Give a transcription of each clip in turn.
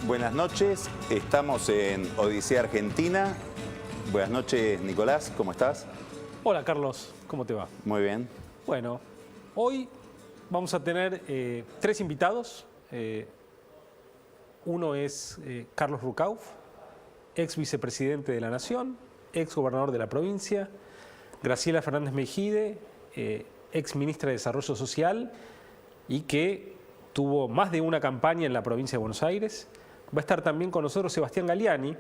Buenas noches, estamos en Odisea Argentina. Buenas noches, Nicolás, ¿cómo estás? Hola, Carlos, ¿cómo te va? Muy bien. Bueno, hoy vamos a tener tres invitados. Uno es Carlos Rucauf, ex vicepresidente de la Nación, ex gobernador de la provincia. Graciela Fernández Mejide, ex ministra de Desarrollo Social y que tuvo más de una campaña en la provincia de Buenos Aires. Va a estar también con nosotros Sebastián Galiani,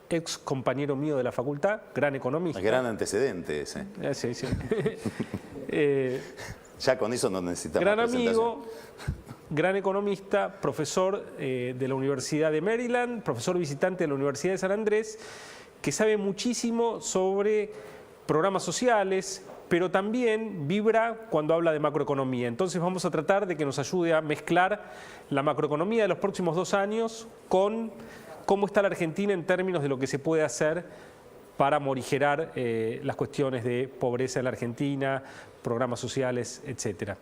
ex compañero mío de la facultad, gran economista. Gran antecedente ese. Sí, sí. Ya con eso no necesitamos gran presentación. amigo, gran economista, profesor de la Universidad de Maryland, profesor visitante de la Universidad de San Andrés, que sabe muchísimo sobre programas sociales, pero también vibra cuando habla de macroeconomía. Entonces vamos a tratar de que nos ayude a mezclar la macroeconomía de los próximos 2 años con cómo está la Argentina en términos de lo que se puede hacer para morigerar las cuestiones de pobreza en la Argentina, programas sociales, etc.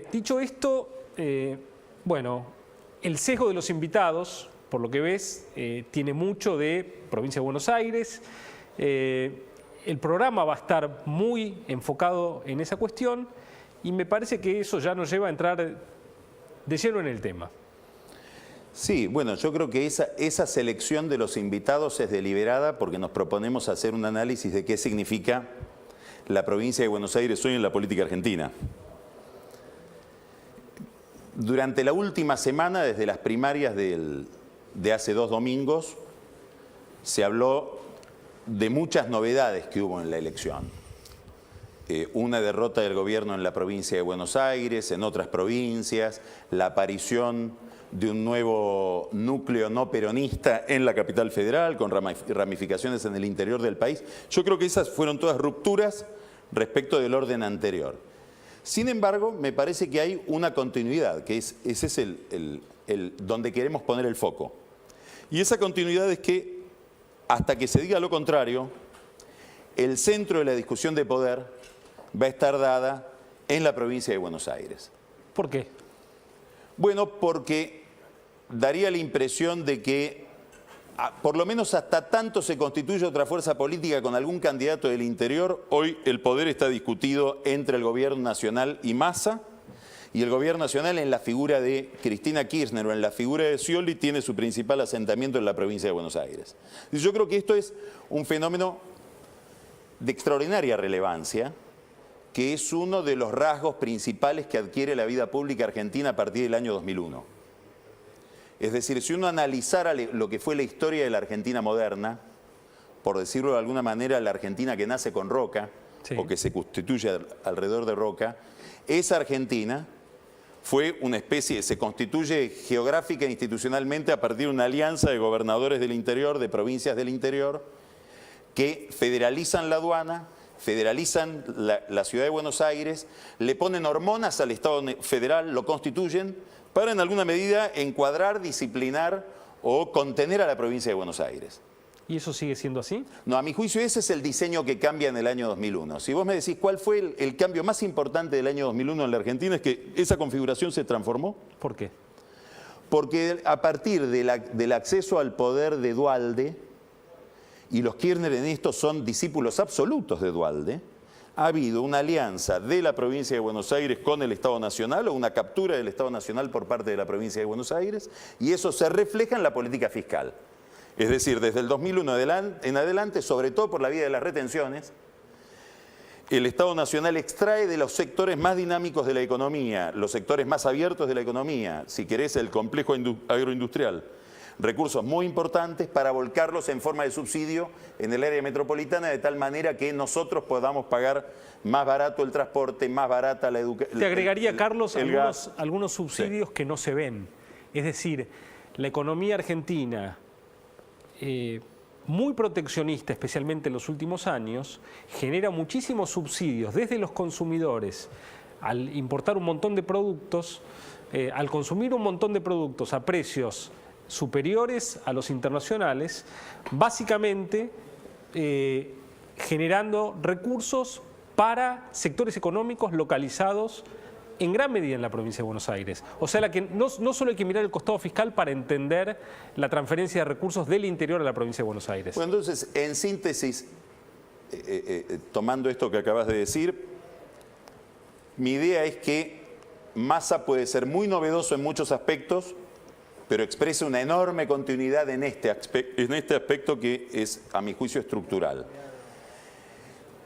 Dicho esto, bueno, el sesgo de los invitados, por lo que ves, tiene mucho de provincia de Buenos Aires. El programa va a estar muy enfocado en esa cuestión y me parece que eso ya nos lleva a entrar de lleno en el tema. Sí, bueno, yo creo que esa selección de los invitados es deliberada porque nos proponemos hacer un análisis de qué significa la provincia de Buenos Aires hoy en la política argentina. Durante la última semana, desde las primarias de hace 2 domingos, se habló de muchas novedades que hubo en la elección. Una derrota del gobierno en la provincia de Buenos Aires, en otras provincias, la aparición de un nuevo núcleo no peronista en la capital federal, con ramificaciones en el interior del país. Yo creo que esas fueron todas rupturas respecto del orden anterior. Sin embargo, me parece que hay una continuidad, que ese es donde queremos poner el foco. Y esa continuidad es que hasta que se diga lo contrario, el centro de la discusión de poder va a estar dada en la provincia de Buenos Aires. ¿Por qué? Bueno, porque daría la impresión de que, por lo menos hasta tanto se constituye otra fuerza política con algún candidato del interior, hoy el poder está discutido entre el gobierno nacional y Massa, y el gobierno nacional en la figura de Cristina Kirchner o en la figura de Scioli tiene su principal asentamiento en la provincia de Buenos Aires. Yo creo que esto es un fenómeno de extraordinaria relevancia, que es uno de los rasgos principales que adquiere la vida pública argentina a partir del año 2001. Es decir, si uno analizara lo que fue la historia de la Argentina moderna, por decirlo de alguna manera, la Argentina que nace con Roca, sí, o que se constituye alrededor de Roca, esa Argentina fue una especie, se constituye geográfica e institucionalmente a partir de una alianza de gobernadores del interior, de provincias del interior, que federalizan la aduana, federalizan la ciudad de Buenos Aires, le ponen hormonas al Estado federal, lo constituyen, para en alguna medida encuadrar, disciplinar o contener a la provincia de Buenos Aires. ¿Y eso sigue siendo así? No, a mi juicio ese es el diseño que cambia en el año 2001. Si vos me decís cuál fue el cambio más importante del año 2001 en la Argentina, es que esa configuración se transformó. ¿Por qué? Porque a partir del acceso al poder de Duhalde, y los Kirchner en esto son discípulos absolutos de Duhalde, ha habido una alianza de la provincia de Buenos Aires con el Estado Nacional o una captura del Estado Nacional por parte de la provincia de Buenos Aires, y eso se refleja en la política fiscal. Es decir, desde el 2001 en adelante, sobre todo por la vía de las retenciones, el Estado Nacional extrae de los sectores más dinámicos de la economía, los sectores más abiertos de la economía, si querés el complejo agroindustrial, recursos muy importantes para volcarlos en forma de subsidio en el área metropolitana, de tal manera que nosotros podamos pagar más barato el transporte, más barata la educación. Te agregaría, Carlos, algunos subsidios, sí, que no se ven. Es decir, la economía argentina, muy proteccionista, especialmente en los últimos años, genera muchísimos subsidios desde los consumidores al importar un montón de productos, al consumir un montón de productos a precios superiores a los internacionales, básicamente generando recursos para sectores económicos localizados en gran medida en la provincia de Buenos Aires. O sea, no solo hay que mirar el costado fiscal para entender la transferencia de recursos del interior a la provincia de Buenos Aires. Bueno, entonces, en síntesis, tomando esto que acabas de decir, mi idea es que Massa puede ser muy novedoso en muchos aspectos, pero expresa una enorme continuidad en este aspecto que es, a mi juicio, estructural.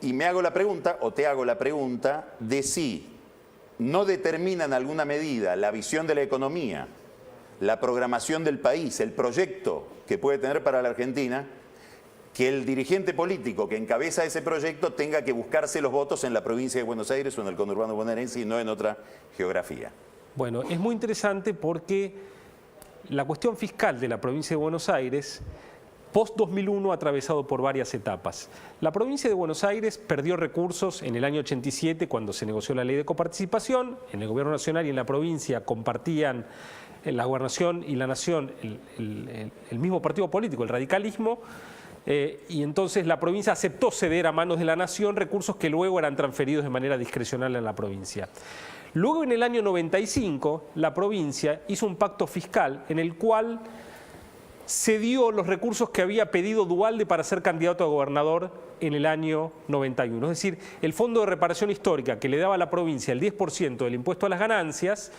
Y me hago la pregunta, o te hago la pregunta, de si no determina en alguna medida la visión de la economía, la programación del país, el proyecto que puede tener para la Argentina, que el dirigente político que encabeza ese proyecto tenga que buscarse los votos en la provincia de Buenos Aires o en el conurbano bonaerense y no en otra geografía. Bueno, es muy interesante porque la cuestión fiscal de la provincia de Buenos Aires, post-2001, ha atravesado por varias etapas. La provincia de Buenos Aires perdió recursos en el año 87 cuando se negoció la ley de coparticipación. En el gobierno nacional y en la provincia compartían la gobernación y la nación el mismo partido político, el radicalismo. Y entonces la provincia aceptó ceder a manos de la nación recursos que luego eran transferidos de manera discrecional en la provincia. Luego, en el año 95, la provincia hizo un pacto fiscal en el cual cedió los recursos que había pedido Duhalde para ser candidato a gobernador en el año 91. Es decir, el Fondo de Reparación Histórica que le daba a la provincia el 10% del impuesto a las ganancias,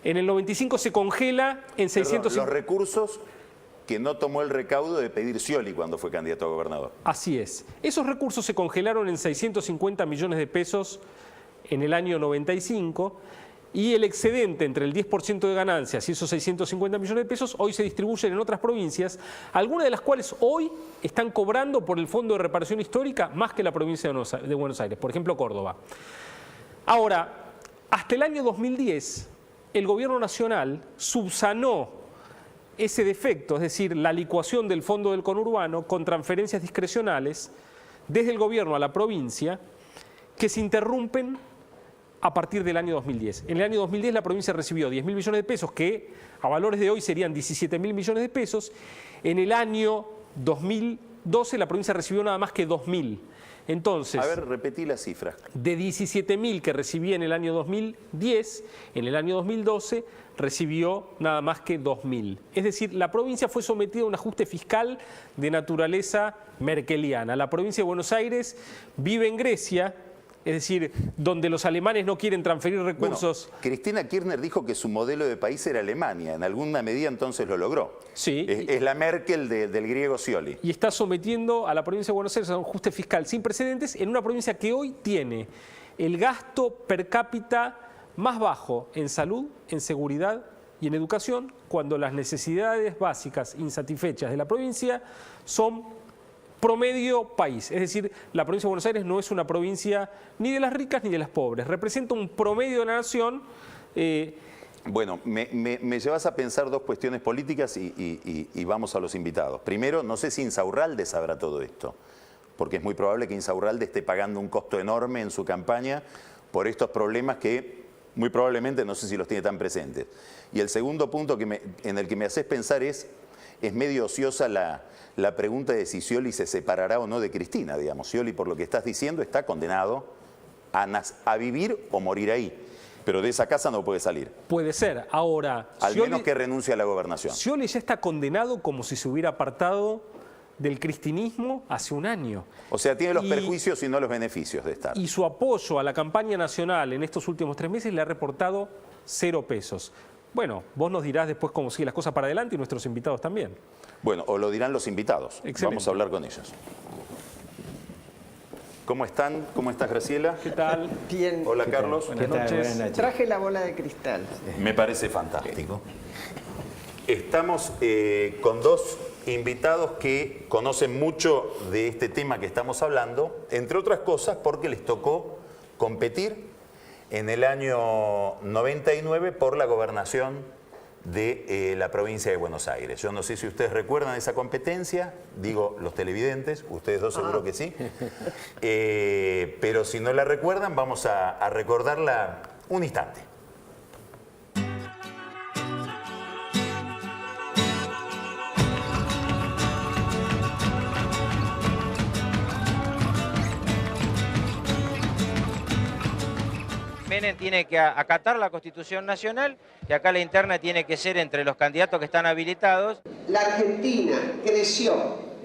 en el 95 se congela en 650... Los recursos que no tomó el recaudo de pedir Scioli cuando fue candidato a gobernador. Así es. Esos recursos se congelaron en 650 millones de pesos en el año 95 y el excedente entre el 10% de ganancias y esos 650 millones de pesos hoy se distribuyen en otras provincias, algunas de las cuales hoy están cobrando por el Fondo de Reparación Histórica más que la provincia de Buenos Aires, por ejemplo Córdoba. Ahora, hasta el año 2010, el gobierno nacional subsanó ese defecto, es decir, la licuación del fondo del conurbano con transferencias discrecionales desde el gobierno a la provincia que se interrumpen a partir del año 2010. En el año 2010 la provincia recibió 10.000 millones de pesos, que a valores de hoy serían 17.000 millones de pesos. En el año 2012 la provincia recibió nada más que 2.000. Entonces, a ver, repetí las cifras. De 17.000 que recibía en el año 2010, en el año 2012 recibió nada más que 2.000. Es decir, la provincia fue sometida a un ajuste fiscal de naturaleza merkeliana. La provincia de Buenos Aires vive en Grecia, es decir, donde los alemanes no quieren transferir recursos. Bueno, Cristina Kirchner dijo que su modelo de país era Alemania. En alguna medida entonces lo logró. Sí. Es la Merkel del griego Scioli. Y está sometiendo a la provincia de Buenos Aires a un ajuste fiscal sin precedentes en una provincia que hoy tiene el gasto per cápita más bajo en salud, en seguridad y en educación, cuando las necesidades básicas insatisfechas de la provincia son promedio país. Es decir, la provincia de Buenos Aires no es una provincia ni de las ricas ni de las pobres, representa un promedio de la nación. Bueno, me llevas a pensar dos cuestiones políticas y vamos a los invitados. Primero, no sé si Insaurralde sabrá todo esto, porque es muy probable que Insaurralde esté pagando un costo enorme en su campaña por estos problemas que muy probablemente no sé si los tiene tan presentes. Y el segundo punto en el que me haces pensar es medio ociosa la pregunta de si Scioli se separará o no de Cristina, digamos. Scioli, por lo que estás diciendo, está condenado a vivir o morir ahí. Pero de esa casa no puede salir. Puede ser. Ahora, al menos que renuncie a la gobernación. Scioli ya está condenado como si se hubiera apartado del cristinismo hace un año. O sea, tiene los perjuicios y no los beneficios de estar. Y su apoyo a la campaña nacional en estos últimos 3 meses le ha reportado 0 pesos. Bueno, vos nos dirás después cómo siguen las cosas para adelante y nuestros invitados también. Bueno, o lo dirán los invitados. Excelente. Vamos a hablar con ellos. ¿Cómo están? ¿Cómo estás, Graciela? ¿Qué tal? Bien. Hola, Carlos. Buenas noches. Traje la bola de cristal. Me parece fantástico. Estamos con dos invitados que conocen mucho de este tema que estamos hablando, entre otras cosas porque les tocó competir en el año 99 por la gobernación de la provincia de Buenos Aires. Yo no sé si ustedes recuerdan esa competencia, digo los televidentes, ustedes dos seguro que sí, pero si no la recuerdan vamos a recordarla un instante. Menem tiene que acatar la Constitución Nacional y acá la interna tiene que ser entre los candidatos que están habilitados. La Argentina creció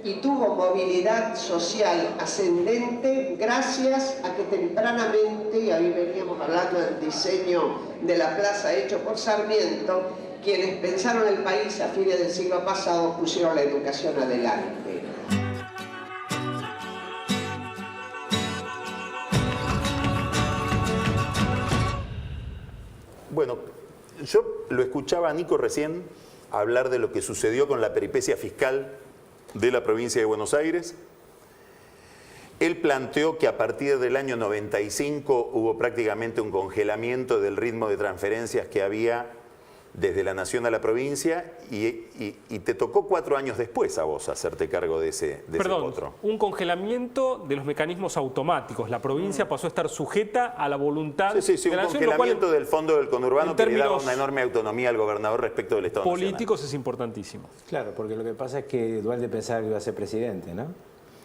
y tuvo movilidad social ascendente gracias a que tempranamente, y ahí veníamos hablando del diseño de la plaza hecho por Sarmiento, quienes pensaron el país a fines del siglo pasado pusieron la educación adelante. Bueno, yo lo escuchaba a Nico recién hablar de lo que sucedió con la peripecia fiscal de la provincia de Buenos Aires. Él planteó que a partir del año 95 hubo prácticamente un congelamiento del ritmo de transferencias que había desde la nación a la provincia y te tocó 4 años después a vos hacerte cargo de ese potro. Un congelamiento de los mecanismos automáticos. La provincia pasó a estar sujeta a la voluntad de la nación. Un congelamiento del fondo del conurbano que le daba una enorme autonomía al gobernador respecto del Estado políticos nacional. Es importantísimo. Claro, porque lo que pasa es que Duhalde pensaba que iba a ser presidente, ¿no?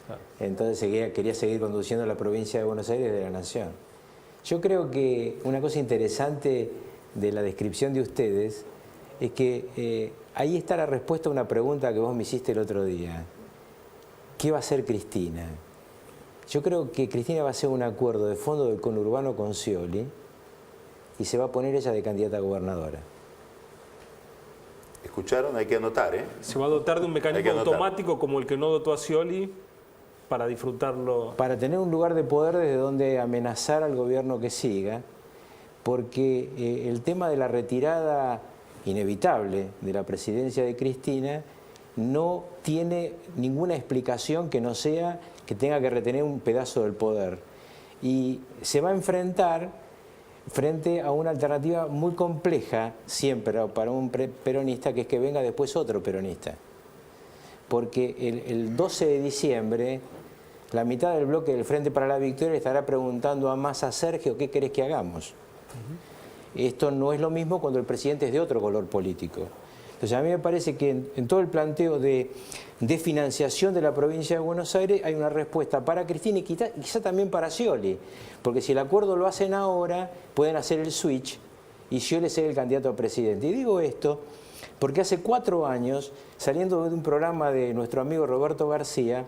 Claro. Entonces quería seguir conduciendo la provincia de Buenos Aires de la nación. Yo creo que una cosa interesante de la descripción de ustedes es que ahí está la respuesta a una pregunta que vos me hiciste el otro día. ¿Qué va a hacer Cristina? Yo creo que Cristina va a hacer un acuerdo de fondo del conurbano con Scioli y se va a poner ella de candidata a gobernadora. ¿Escucharon? Hay que anotar, ¿eh? Se va a dotar de un mecanismo automático como el que no dotó a Scioli para disfrutarlo. Para tener un lugar de poder desde donde amenazar al gobierno que siga, porque el tema de la retirada inevitable de la presidencia de Cristina no tiene ninguna explicación que no sea que tenga que retener un pedazo del poder. Y se va a enfrentar frente a una alternativa muy compleja siempre para un peronista, que es que venga después otro peronista. Porque el 12 de diciembre, la mitad del bloque del Frente para la Victoria estará preguntando a Massa: Sergio, ¿qué querés que hagamos? Esto no es lo mismo cuando el presidente es de otro color político. Entonces a mí me parece que en todo el planteo de financiación de la provincia de Buenos Aires hay una respuesta para Cristina y quizá también para Scioli, porque si el acuerdo lo hacen ahora, pueden hacer el switch y Scioli ser el candidato a presidente. Y digo esto porque hace 4 años, saliendo de un programa de nuestro amigo Roberto García,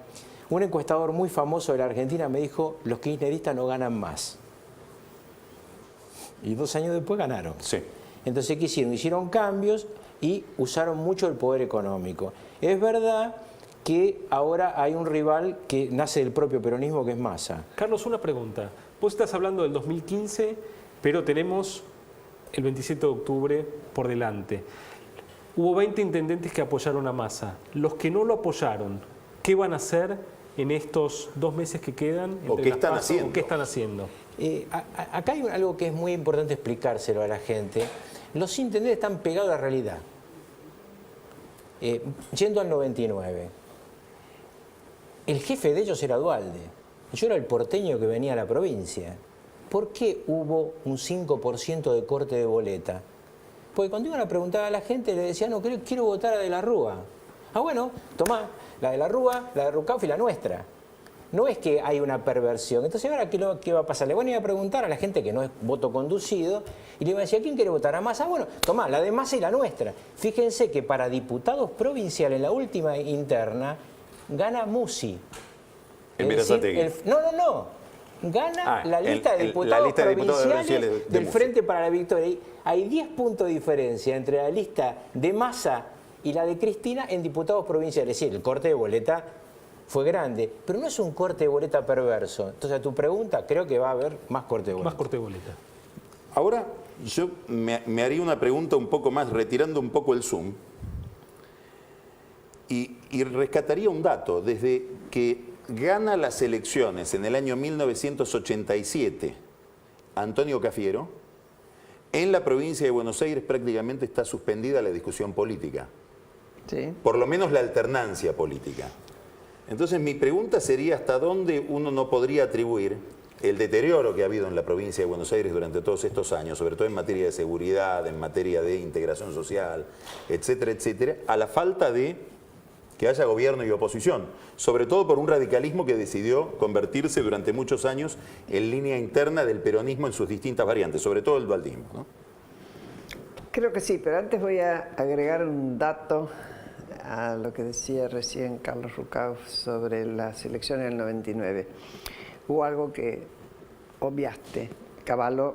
un encuestador muy famoso de la Argentina me dijo: los kirchneristas no ganan más. Y 2 años después ganaron. Sí. Entonces, ¿qué hicieron? Hicieron cambios y usaron mucho el poder económico. Es verdad que ahora hay un rival que nace del propio peronismo, que es Massa. Carlos, una pregunta. Vos estás hablando del 2015, pero tenemos el 27 de octubre por delante. Hubo 20 intendentes que apoyaron a Massa. Los que no lo apoyaron, ¿qué van a hacer en estos 2 meses que quedan? ¿O qué están haciendo? ¿O qué están haciendo? Acá hay algo que es muy importante explicárselo a la gente. Los intendentes están pegados a la realidad. Yendo al 99, el jefe de ellos era Duhalde. Yo era el porteño que venía a la provincia. ¿Por qué hubo un 5% de corte de boleta? Porque cuando iban a preguntar a la gente le decían: no, quiero votar a De la Rúa. Ah, bueno, tomá, la de la Rúa, la de Rucauf y la nuestra. No es que hay una perversión. Entonces, ¿ahora qué va a pasar? Le van a ir a preguntar a la gente que no es voto conducido y le van a decir: ¿a quién quiere votar? ¿A Massa? Bueno, tomá, la de Massa y la nuestra. Fíjense que para diputados provinciales, en la última interna, gana Musi. El Berazategui. No. Gana la lista de diputados provinciales del Frente para la Victoria. Hay 10 puntos de diferencia entre la lista de Massa y la de Cristina en diputados provinciales. Es decir, el corte de boleta fue grande, pero no es un corte de boleta perverso. Entonces, a tu pregunta, creo que va a haber más corte de boleta. Más corte de boleta. Ahora, yo me haría una pregunta un poco más, retirando un poco el zoom, y rescataría un dato. Desde que gana las elecciones en el año 1987 Antonio Cafiero, en la provincia de Buenos Aires prácticamente está suspendida la discusión política. Sí. Por lo menos la alternancia política. Entonces mi pregunta sería: ¿hasta dónde uno no podría atribuir el deterioro que ha habido en la provincia de Buenos Aires durante todos estos años, sobre todo en materia de seguridad, en materia de integración social, etcétera, etcétera, a la falta de que haya gobierno y oposición, sobre todo por un radicalismo que decidió convertirse durante muchos años en línea interna del peronismo en sus distintas variantes, sobre todo el dualdismo, ¿no? Creo que sí, pero antes voy a agregar un dato a lo que decía recién Carlos Rucauf sobre las elecciones del 99. Hubo algo que obviaste. Cavallo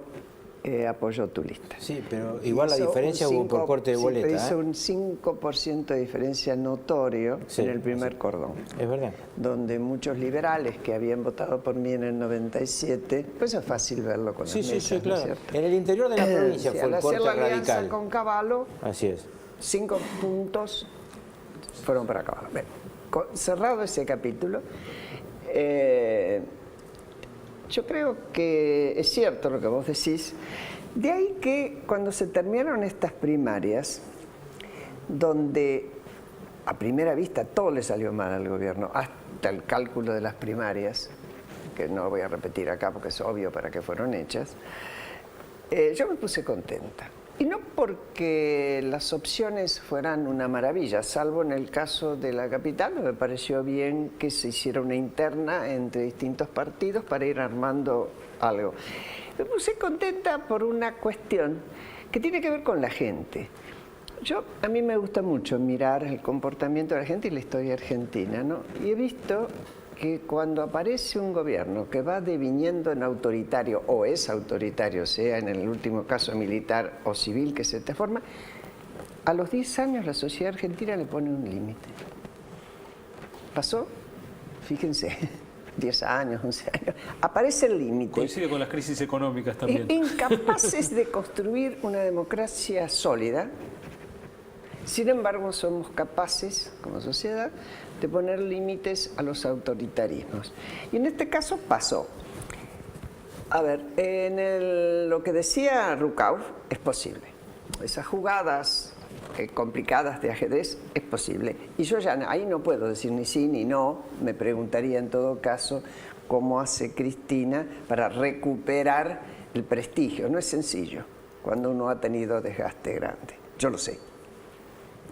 apoyó tu lista. Sí, pero igual la diferencia hubo por corte de boleta. Sí, hizo un 5% de diferencia notorio en el primer cordón. Es verdad. Donde muchos liberales que habían votado por mí en el 97, pues es fácil verlo con las mesas, sí, claro. ¿no es cierto? En el interior de la provincia fue el corte al hacer la alianza radical. con Cavallo, Así es. 5 puntos fueron para Cavallo. Bueno, cerrado ese capítulo, yo creo que es cierto lo que vos decís. De ahí que cuando se terminaron estas primarias, donde a primera vista todo le salió mal al gobierno, hasta el cálculo de las primarias, que no voy a repetir acá porque es obvio para qué fueron hechas, yo me puse contenta. Y no porque las opciones fueran una maravilla, salvo en el caso de la capital, me pareció bien que se hiciera una interna entre distintos partidos para ir armando algo. Me puse contenta por una cuestión que tiene que ver con la gente. A mí me gusta mucho mirar el comportamiento de la gente y la historia argentina, ¿no? Y he visto que cuando aparece un gobierno que va deviniendo en autoritario, o es autoritario, sea en el último caso militar o civil que se transforma, a los 10 años la sociedad argentina le pone un límite. Pasó, fíjense, 10 años, 11 años, aparece el límite. Coincide con las crisis económicas también. Incapaces de construir una democracia sólida. Sin embargo, somos capaces, como sociedad, de poner límites a los autoritarismos. Y en este caso pasó. A ver, lo que decía Rucauf es posible. Esas jugadas complicadas de ajedrez es posible. Y yo ya ahí no puedo decir ni sí ni no. Me preguntaría en todo caso cómo hace Cristina para recuperar el prestigio. No es sencillo cuando uno ha tenido desgaste grande. Yo lo sé.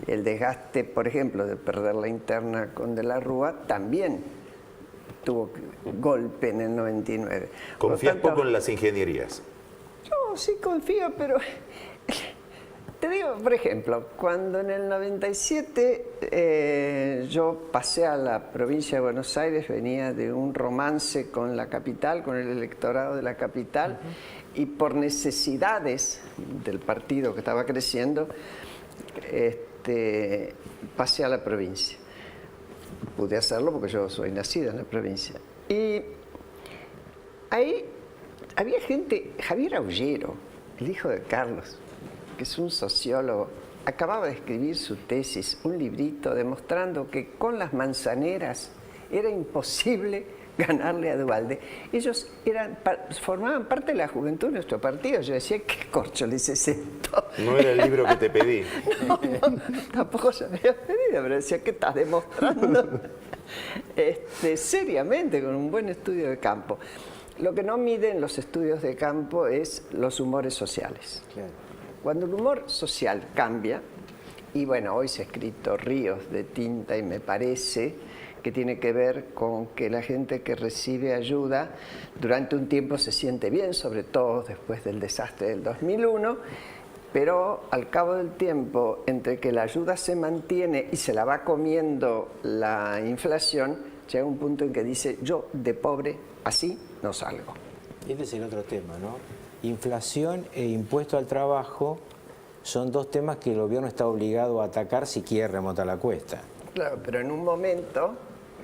El desgaste, por ejemplo, de perder la interna con De la Rúa también tuvo golpe en el 99. ¿Confías poco en las ingenierías? Yo sí confío, pero te digo, por ejemplo, cuando en el 97 yo pasé a la provincia de Buenos Aires, venía de un romance con la capital, con el electorado de la capital, y por necesidades del partido que estaba creciendo, pasé a la provincia. Pude hacerlo porque yo soy nacida en la provincia. Y ahí había gente, Javier Aullero, el hijo de Carlos, que es un sociólogo, acababa de escribir su tesis, un librito demostrando que con las manzaneras era imposible ganarle a Duhalde. Ellos formaban parte de la juventud de nuestro partido. Yo decía, ¿qué corcholis es esto? No era el libro que te pedí. No, tampoco se había pedido, pero decía, ¿qué estás demostrando? Seriamente, con un buen estudio de campo. Lo que no miden los estudios de campo es los humores sociales. Claro. Cuando el humor social cambia, y bueno, hoy se ha escrito ríos de tinta y me parece que tiene que ver con que la gente que recibe ayuda durante un tiempo se siente bien, sobre todo después del desastre del 2001, pero al cabo del tiempo, entre que la ayuda se mantiene y se la va comiendo la inflación, llega un punto en que dice, yo de pobre así no salgo. Este es el otro tema, ¿no? Inflación e impuesto al trabajo son dos temas que el gobierno está obligado a atacar si quiere remontar la cuesta. Claro, pero en un momento,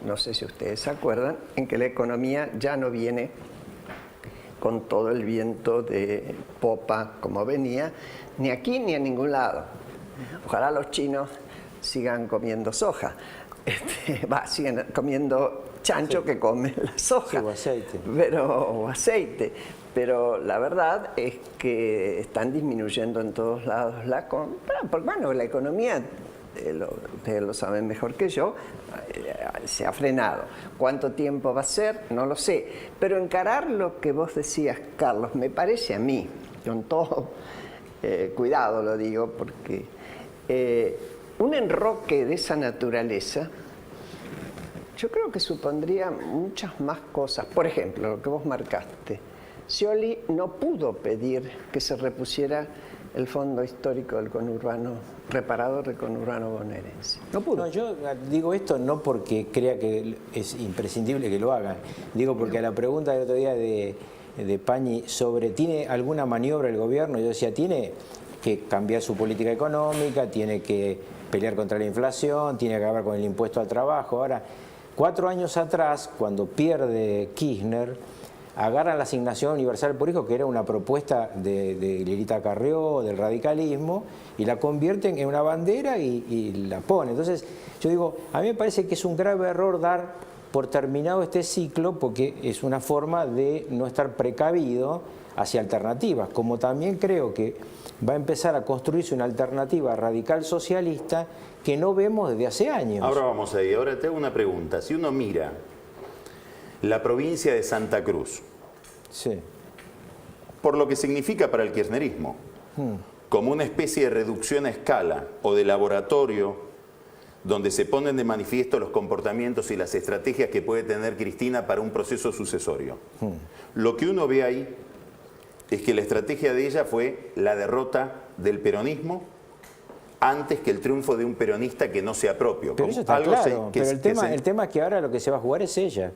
no sé si ustedes se acuerdan, en que la economía ya no viene con todo el viento de popa como venía, ni aquí ni en ningún lado. Ojalá los chinos sigan comiendo soja, sigan comiendo chancho que come la soja. Sí, o aceite. O aceite. Pero la verdad es que están disminuyendo en todos lados la compra, porque bueno, la economía, ustedes lo saben mejor que yo, se ha frenado. ¿Cuánto tiempo va a ser? No lo sé. Pero encarar lo que vos decías, Carlos, me parece a mí, con todo cuidado lo digo, porque un enroque de esa naturaleza, yo creo que supondría muchas más cosas. Por ejemplo, lo que vos marcaste. Scioli no pudo pedir que se repusiera el fondo histórico del conurbano, reparador del conurbano bonaerense. No pudo. No, yo digo esto no porque crea que es imprescindible que lo hagan. Digo porque a la pregunta del otro día de Pañi sobre ¿tiene alguna maniobra el gobierno? Yo decía, tiene que cambiar su política económica, tiene que pelear contra la inflación, tiene que acabar con el impuesto al trabajo. Ahora, 4 años atrás, cuando pierde Kirchner, agarran la asignación universal por hijo, que era una propuesta de Lilita Carrió, del radicalismo, y la convierten en una bandera y la ponen. Entonces, yo digo, a mí me parece que es un grave error dar por terminado este ciclo, porque es una forma de no estar precavido hacia alternativas, como también creo que va a empezar a construirse una alternativa radical socialista que no vemos desde hace años. Ahora vamos ahí, ahora te hago una pregunta. Si uno mira la provincia de Santa Cruz, sí, por lo que significa para el kirchnerismo, como una especie de reducción a escala o de laboratorio donde se ponen de manifiesto los comportamientos y las estrategias que puede tener Cristina para un proceso sucesorio. Lo que uno ve ahí es que la estrategia de ella fue la derrota del peronismo antes que el triunfo de un peronista que no sea propio. Pero eso está claro, pero el tema es que ahora lo que se va a jugar es ella.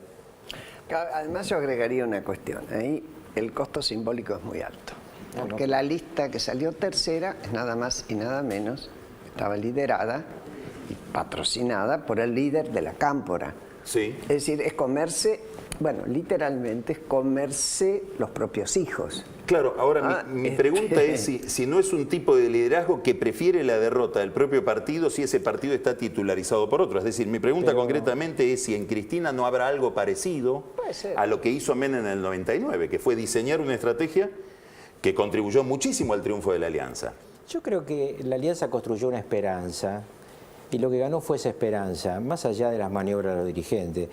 Además yo agregaría una cuestión, ahí el costo simbólico es muy alto, porque la lista que salió tercera es nada más y nada menos, estaba liderada y patrocinada por el líder de la Cámpora. Sí. Es decir, es comerse, bueno, literalmente es comerse los propios hijos. Claro, ahora mi pregunta es si no es un tipo de liderazgo que prefiere la derrota del propio partido si ese partido está titularizado por otro. Es decir, mi pregunta concretamente es si en Cristina no habrá algo parecido a lo que hizo Menem en el 99, que fue diseñar una estrategia que contribuyó muchísimo al triunfo de la Alianza. Yo creo que la Alianza construyó una esperanza y lo que ganó fue esa esperanza, más allá de las maniobras de los dirigentes.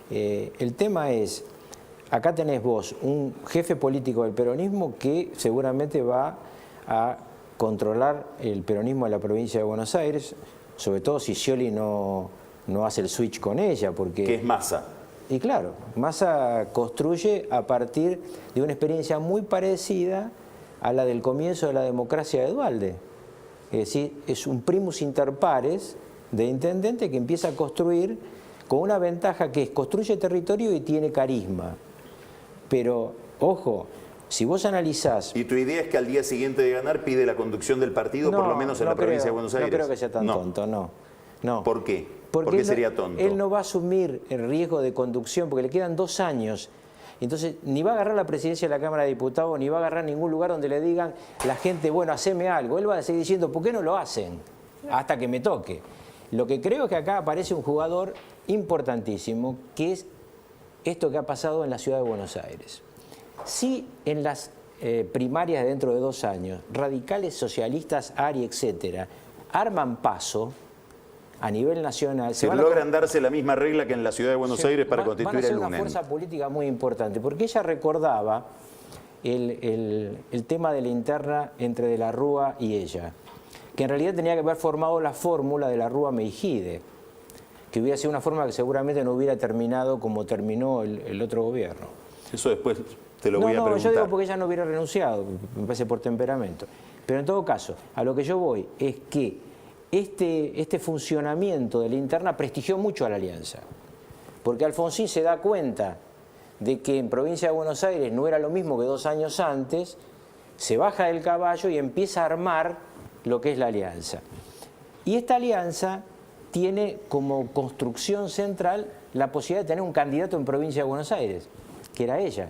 El tema es, acá tenés vos un jefe político del peronismo que seguramente va a controlar el peronismo de la provincia de Buenos Aires, sobre todo si Scioli no hace el switch con ella, porque... Que es Massa. Y claro, Massa construye a partir de una experiencia muy parecida a la del comienzo de la democracia de Duhalde. Es decir, es un primus inter pares de intendente que empieza a construir con una ventaja que es construye territorio y tiene carisma. Pero, ojo, si vos analizás... ¿Y tu idea es que al día siguiente de ganar pide la conducción del partido, por lo menos en la provincia de Buenos Aires? No creo que sea tan tonto, no. ¿Por qué? Porque ¿Por qué sería tonto? Él no va a asumir el riesgo de conducción porque le quedan 2 años. Entonces, ni va a agarrar la presidencia de la Cámara de Diputados, ni va a agarrar ningún lugar donde le digan la gente, bueno, haceme algo. Él va a seguir diciendo, ¿por qué no lo hacen? Hasta que me toque. Lo que creo es que acá aparece un jugador importantísimo, que es esto que ha pasado en la ciudad de Buenos Aires. Si en las primarias dentro de 2 años, radicales, socialistas, ARI, etcétera, arman paso a nivel nacional... Se logran darse la misma regla que en la ciudad de Buenos Aires para constituir el UNEM. Van a ser una fuerza política muy importante, porque ella recordaba el tema de la interna entre De la Rúa y ella, que en realidad tenía que haber formado la fórmula de la Rúa-Meijide, que hubiera sido una fórmula que seguramente no hubiera terminado como terminó el otro gobierno. Eso después te lo voy a preguntar. No, yo digo porque ella no hubiera renunciado, me parece por temperamento. Pero en todo caso, a lo que yo voy es que este funcionamiento de la interna prestigió mucho a la Alianza, porque Alfonsín se da cuenta de que en provincia de Buenos Aires no era lo mismo que 2 años antes, se baja del caballo y empieza a armar lo que es la alianza. Y esta alianza tiene como construcción central la posibilidad de tener un candidato en provincia de Buenos Aires, que era ella.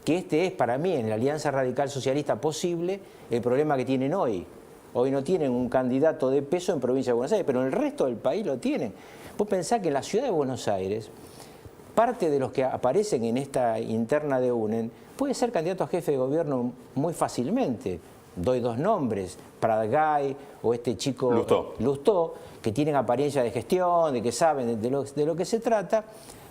Que este es para mí, en la Alianza Radical Socialista posible, el problema que tienen hoy. Hoy no tienen un candidato de peso en provincia de Buenos Aires, pero en el resto del país lo tienen. Vos pensás que en la ciudad de Buenos Aires, parte de los que aparecen en esta interna de UNEN puede ser candidato a jefe de gobierno muy fácilmente. Doy 2 nombres, Pratgay o este chico Lustó, que tienen apariencia de gestión, de que saben de lo que se trata,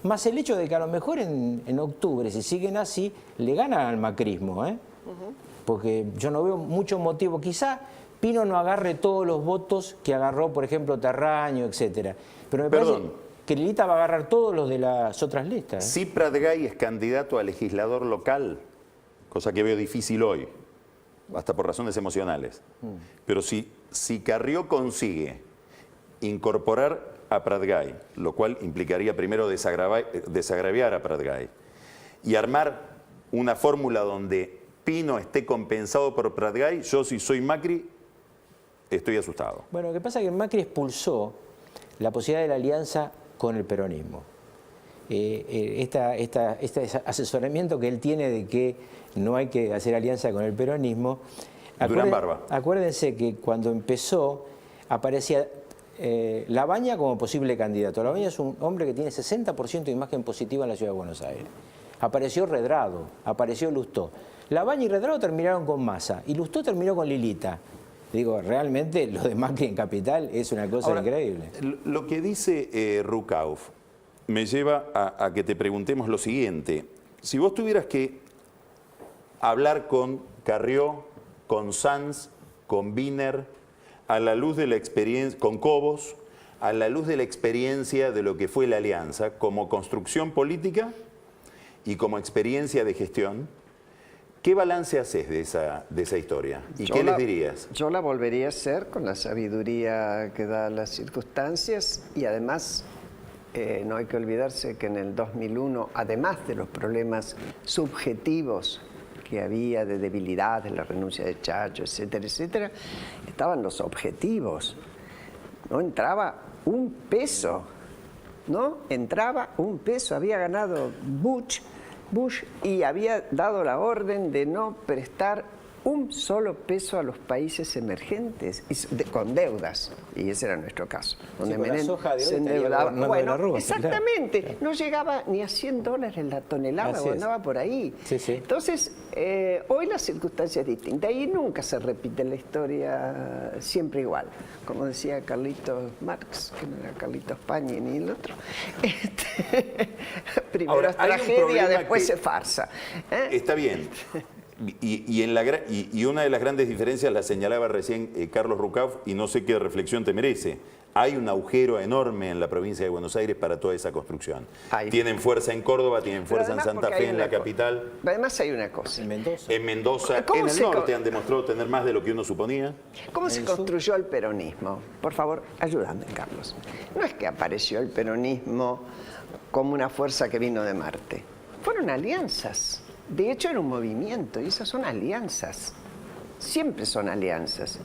más el hecho de que a lo mejor en octubre, si siguen así, le ganan al macrismo, porque yo no veo mucho motivo, quizá Pino no agarre todos los votos que agarró, por ejemplo, Terraño, etcétera. Pero me parece que Lilita va a agarrar todos los de las otras listas. Si Pratgay es candidato a legislador local, cosa que veo difícil hoy, hasta por razones emocionales, pero si Carrió consigue incorporar a Pratgay, lo cual implicaría primero desagraviar a Pratgay, y armar una fórmula donde Pino esté compensado por Pratgay, yo si soy Macri, estoy asustado. Bueno, lo que pasa es que Macri expulsó la posibilidad de la alianza con el peronismo. Este asesoramiento que él tiene de que no hay que hacer alianza con el peronismo. Durán Barba. Acuérdense que cuando empezó aparecía Labaña como posible candidato. Labaña es un hombre que tiene 60% de imagen positiva en la ciudad de Buenos Aires. Apareció Redrado, apareció Lustó. Labaña y Redrado terminaron con Massa y Lustó terminó con Lilita. Digo, realmente lo de Macri en Capital es una cosa increíble. Lo que dice Rucauf me lleva a que te preguntemos lo siguiente. Si vos tuvieras que hablar con Carrió, con Sanz, con Wiener, a la luz de la experiencia, con Cobos, a la luz de la experiencia de lo que fue la alianza, como construcción política y como experiencia de gestión, ¿qué balance haces de esa historia? ¿Y qué les dirías? Yo la volvería a hacer con la sabiduría que da las circunstancias y además no hay que olvidarse que en el 2001, además de los problemas subjetivos que había de debilidad, de la renuncia de Chacho, etcétera, etcétera, estaban los objetivos. No entraba un peso, ¿no? Entraba un peso, había ganado Bush y había dado la orden de no prestar un solo peso a los países emergentes con deudas, y ese era nuestro caso, donde Menem se endeudaba. Bueno, exactamente, claro. No llegaba ni a $100 la tonelada, o andaba por ahí. Sí, sí. Entonces, hoy la circunstancia es distinta y nunca se repite la historia siempre igual. Como decía Carlitos Marx, que no era Carlitos Pañi ni el otro. Primero ahora, es tragedia, después es farsa. Está bien. Y una de las grandes diferencias la señalaba recién Carlos Rucauf, y no sé qué reflexión te merece. Hay un agujero enorme en la provincia de Buenos Aires para toda esa construcción. Tienen fuerza en Córdoba, tienen fuerza en Santa Fe, en la capital. Además hay una cosa. En Mendoza. En Mendoza, en el norte han demostrado tener más de lo que uno suponía. ¿Cómo se construyó el peronismo? Por favor, ayúdame, Carlos. No es que apareció el peronismo como una fuerza que vino de Marte. Fueron alianzas. De hecho, era un movimiento, y esas son alianzas. Siempre son alianzas.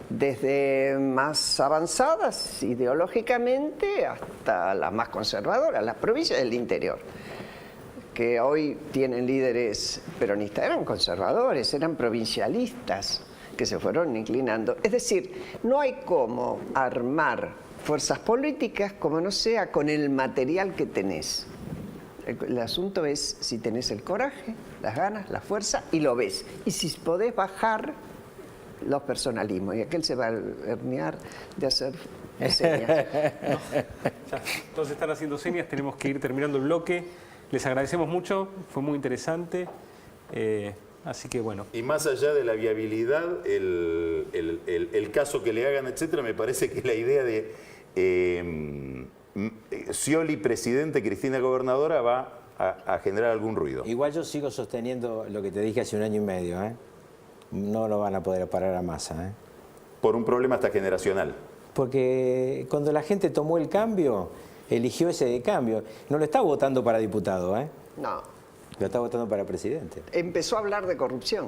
Desde más avanzadas ideológicamente hasta las más conservadoras, las provincias del interior, que hoy tienen líderes peronistas, eran conservadores, eran provincialistas, que se fueron inclinando. Es decir, no hay cómo armar fuerzas políticas como no sea con el material que tenés. El asunto es si tenés el coraje, las ganas, la fuerza y lo ves. Y si podés bajar los personalismos. Y aquel se va a herniar de hacer señas. No. Entonces están haciendo señas, tenemos que ir terminando el bloque. Les agradecemos mucho, fue muy interesante. Así que bueno. Y más allá de la viabilidad, el caso que le hagan, etcétera, me parece que la idea de Scioli presidente, Cristina gobernadora, va a generar algún ruido. Igual yo sigo sosteniendo lo que te dije hace 1 año y medio, ¿eh? No lo van a poder parar a Massa, ¿eh? Por un problema hasta generacional. Porque cuando la gente tomó el cambio, eligió ese cambio. No lo está votando para diputado, ¿eh? No. Lo está votando para presidente. Empezó a hablar de corrupción.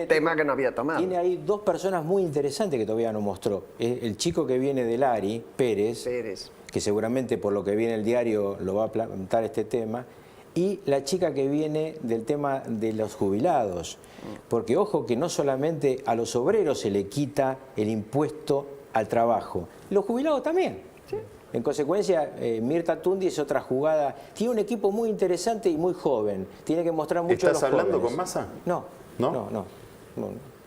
Tema que no había tomado. Tiene ahí 2 personas muy interesantes que todavía no mostró. El chico que viene del ARI, Pérez, que seguramente por lo que viene el diario lo va a plantar este tema, y la chica que viene del tema de los jubilados. Porque ojo que no solamente a los obreros se le quita el impuesto al trabajo, los jubilados también. Sí. En consecuencia, Mirta Tundi es otra jugada. Tiene un equipo muy interesante y muy joven. Tiene que mostrar mucho a los jóvenes. ¿Estás hablando jóvenes. con Massa? No. No.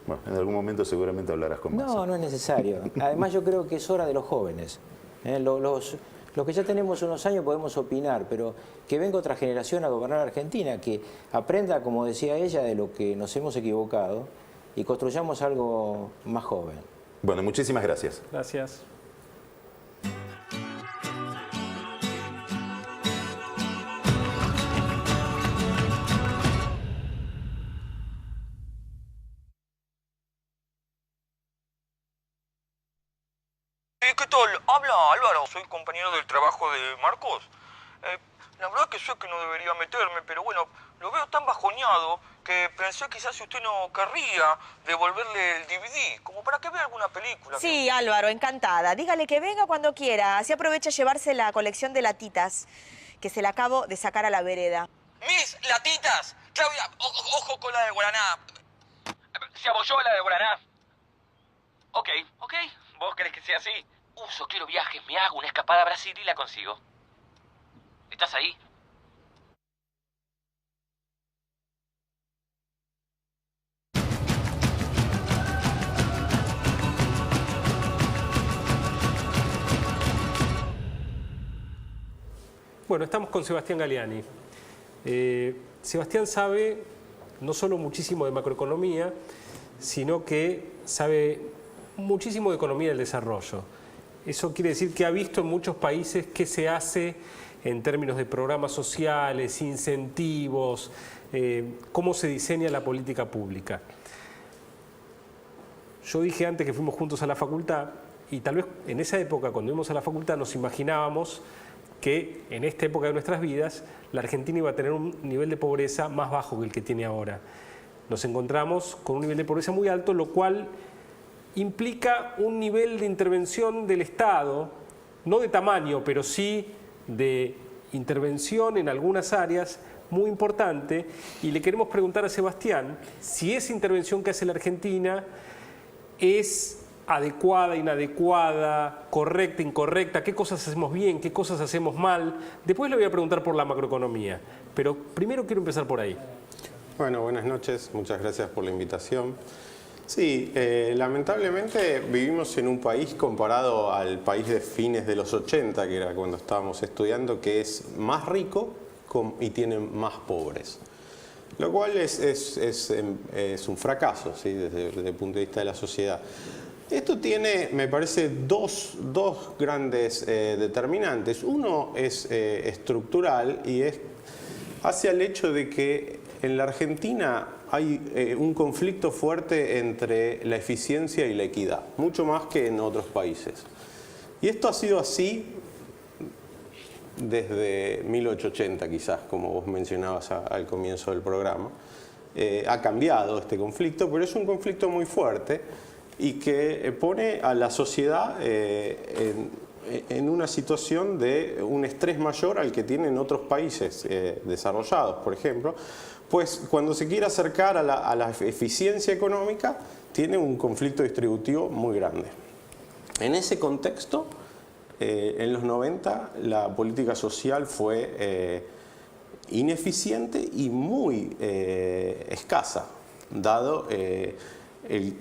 Bueno, en algún momento seguramente hablarás con Massa. No, no es necesario. Además yo creo que es hora de los jóvenes. Los que ya tenemos unos años podemos opinar, pero que venga otra generación a gobernar Argentina, que aprenda, como decía ella, de lo que nos hemos equivocado y construyamos algo más joven. Bueno, muchísimas gracias. Gracias. ¿Qué tal? Habla Álvaro, soy compañero del trabajo de Marcos. La verdad que sé que no debería meterme, pero bueno, lo veo tan bajoneado que pensé quizás si usted no querría devolverle el DVD, como para que vea alguna película. Sí, Álvaro, encantada. Dígale que venga cuando quiera. Así aprovecha a llevarse la colección de latitas, que se la acabo de sacar a la vereda. ¡Mis latitas! Claudia, ojo con la de Guaraná. ¿Se abolló la de Guaraná? Ok. ¿Vos querés que sea así? Uso, quiero viajes, me hago una escapada a Brasil y la consigo. ¿Estás ahí? Bueno, estamos con Sebastián Galeani. Sebastián sabe no solo muchísimo de macroeconomía, sino que sabe muchísimo de economía del desarrollo. Eso quiere decir que ha visto en muchos países qué se hace en términos de programas sociales, incentivos, cómo se diseña la política pública. Yo dije antes que fuimos juntos a la facultad y tal vez en esa época, cuando íbamos a la facultad, nos imaginábamos que en esta época de nuestras vidas la Argentina iba a tener un nivel de pobreza más bajo que el que tiene ahora. Nos encontramos con un nivel de pobreza muy alto, lo cual implica un nivel de intervención del Estado, no de tamaño, pero sí de intervención en algunas áreas muy importante, y le queremos preguntar a Sebastián si esa intervención que hace la Argentina es adecuada, inadecuada, correcta, incorrecta, qué cosas hacemos bien, qué cosas hacemos mal. Después le voy a preguntar por la macroeconomía, pero primero quiero empezar por ahí. Bueno, buenas noches, muchas gracias por la invitación. Sí, lamentablemente vivimos en un país comparado al país de fines de los 80, que era cuando estábamos estudiando, que es más rico y tiene más pobres. Lo cual es un fracaso, ¿sí? desde el punto de vista de la sociedad. Esto tiene, me parece, dos grandes determinantes. Uno es estructural y es hacia el hecho de que en la Argentina hay un conflicto fuerte entre la eficiencia y la equidad, mucho más que en otros países. Y esto ha sido así desde 1880 quizás, como vos mencionabas al comienzo del programa. Ha cambiado este conflicto, pero es un conflicto muy fuerte y que pone a la sociedad en una situación de un estrés mayor al que tienen otros países desarrollados, por ejemplo, pues cuando se quiere acercar a la eficiencia económica, tiene un conflicto distributivo muy grande. En ese contexto, en los 90, la política social fue ineficiente y muy escasa, dado el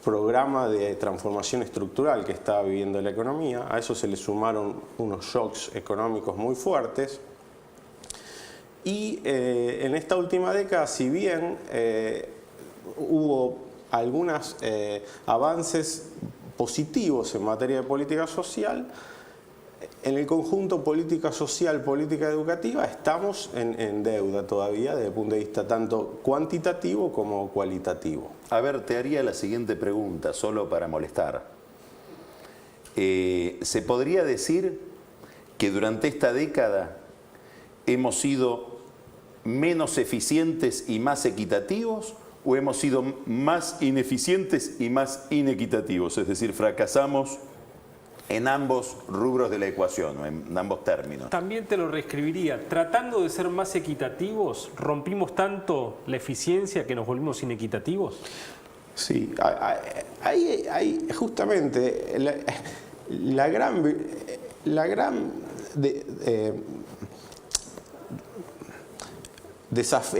programa de transformación estructural que estaba viviendo la economía. A eso se le sumaron unos shocks económicos muy fuertes. Y en esta última década, si bien hubo algunos avances positivos en materia de política social, en el conjunto política social, política educativa, estamos en deuda todavía desde el punto de vista tanto cuantitativo como cualitativo. A ver, te haría la siguiente pregunta, solo para molestar. ¿Se podría decir que durante esta década hemos sido menos eficientes y más equitativos, o hemos sido más ineficientes y más inequitativos? Es decir, fracasamos en ambos rubros de la ecuación, en ambos términos. También te lo reescribiría. Tratando de ser más equitativos, ¿rompimos tanto la eficiencia que nos volvimos inequitativos? Sí, hay justamente el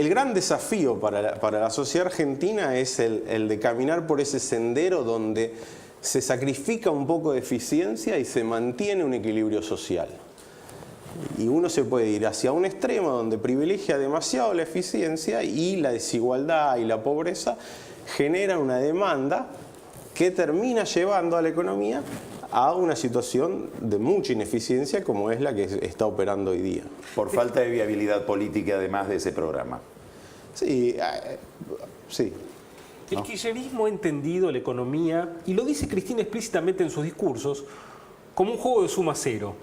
gran desafío para la sociedad argentina es el de caminar por ese sendero donde se sacrifica un poco de eficiencia y se mantiene un equilibrio social. Y uno se puede ir hacia un extremo donde privilegia demasiado la eficiencia y la desigualdad y la pobreza genera una demanda que termina llevando a la economía a una situación de mucha ineficiencia como es la que está operando hoy día. Por falta de viabilidad política además de ese programa. Sí, sí. El kirchnerismo ha entendido la economía, y lo dice Cristina explícitamente en sus discursos, como un juego de suma cero.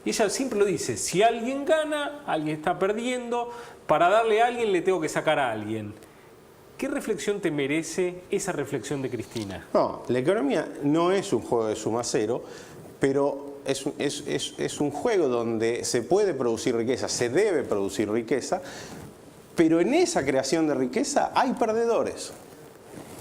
Y ella siempre lo dice, si alguien gana, alguien está perdiendo, para darle a alguien le tengo que sacar a alguien. ¿Qué reflexión te merece esa reflexión de Cristina? No, la economía no es un juego de suma cero, pero es un juego donde se puede producir riqueza, se debe producir riqueza, pero en esa creación de riqueza hay perdedores.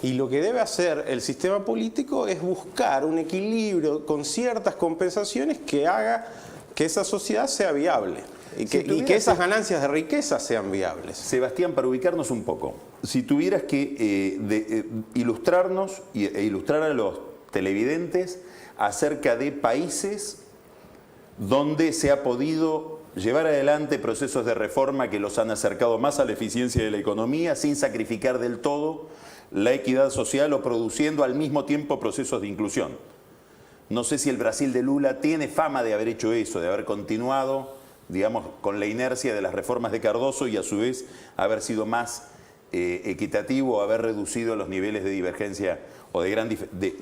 Y lo que debe hacer el sistema político es buscar un equilibrio con ciertas compensaciones que haga que esa sociedad sea viable y que esas ganancias de riqueza sean viables. Sebastián, para ubicarnos un poco, si tuvieras que ilustrarnos e ilustrar a los televidentes acerca de países donde se ha podido llevar adelante procesos de reforma que los han acercado más a la eficiencia de la economía sin sacrificar del todo la equidad social o produciendo al mismo tiempo procesos de inclusión. No sé si el Brasil de Lula tiene fama de haber hecho eso, de haber continuado, digamos, con la inercia de las reformas de Cardoso y a su vez haber sido más equitativo, haber reducido los niveles de divergencia o de gran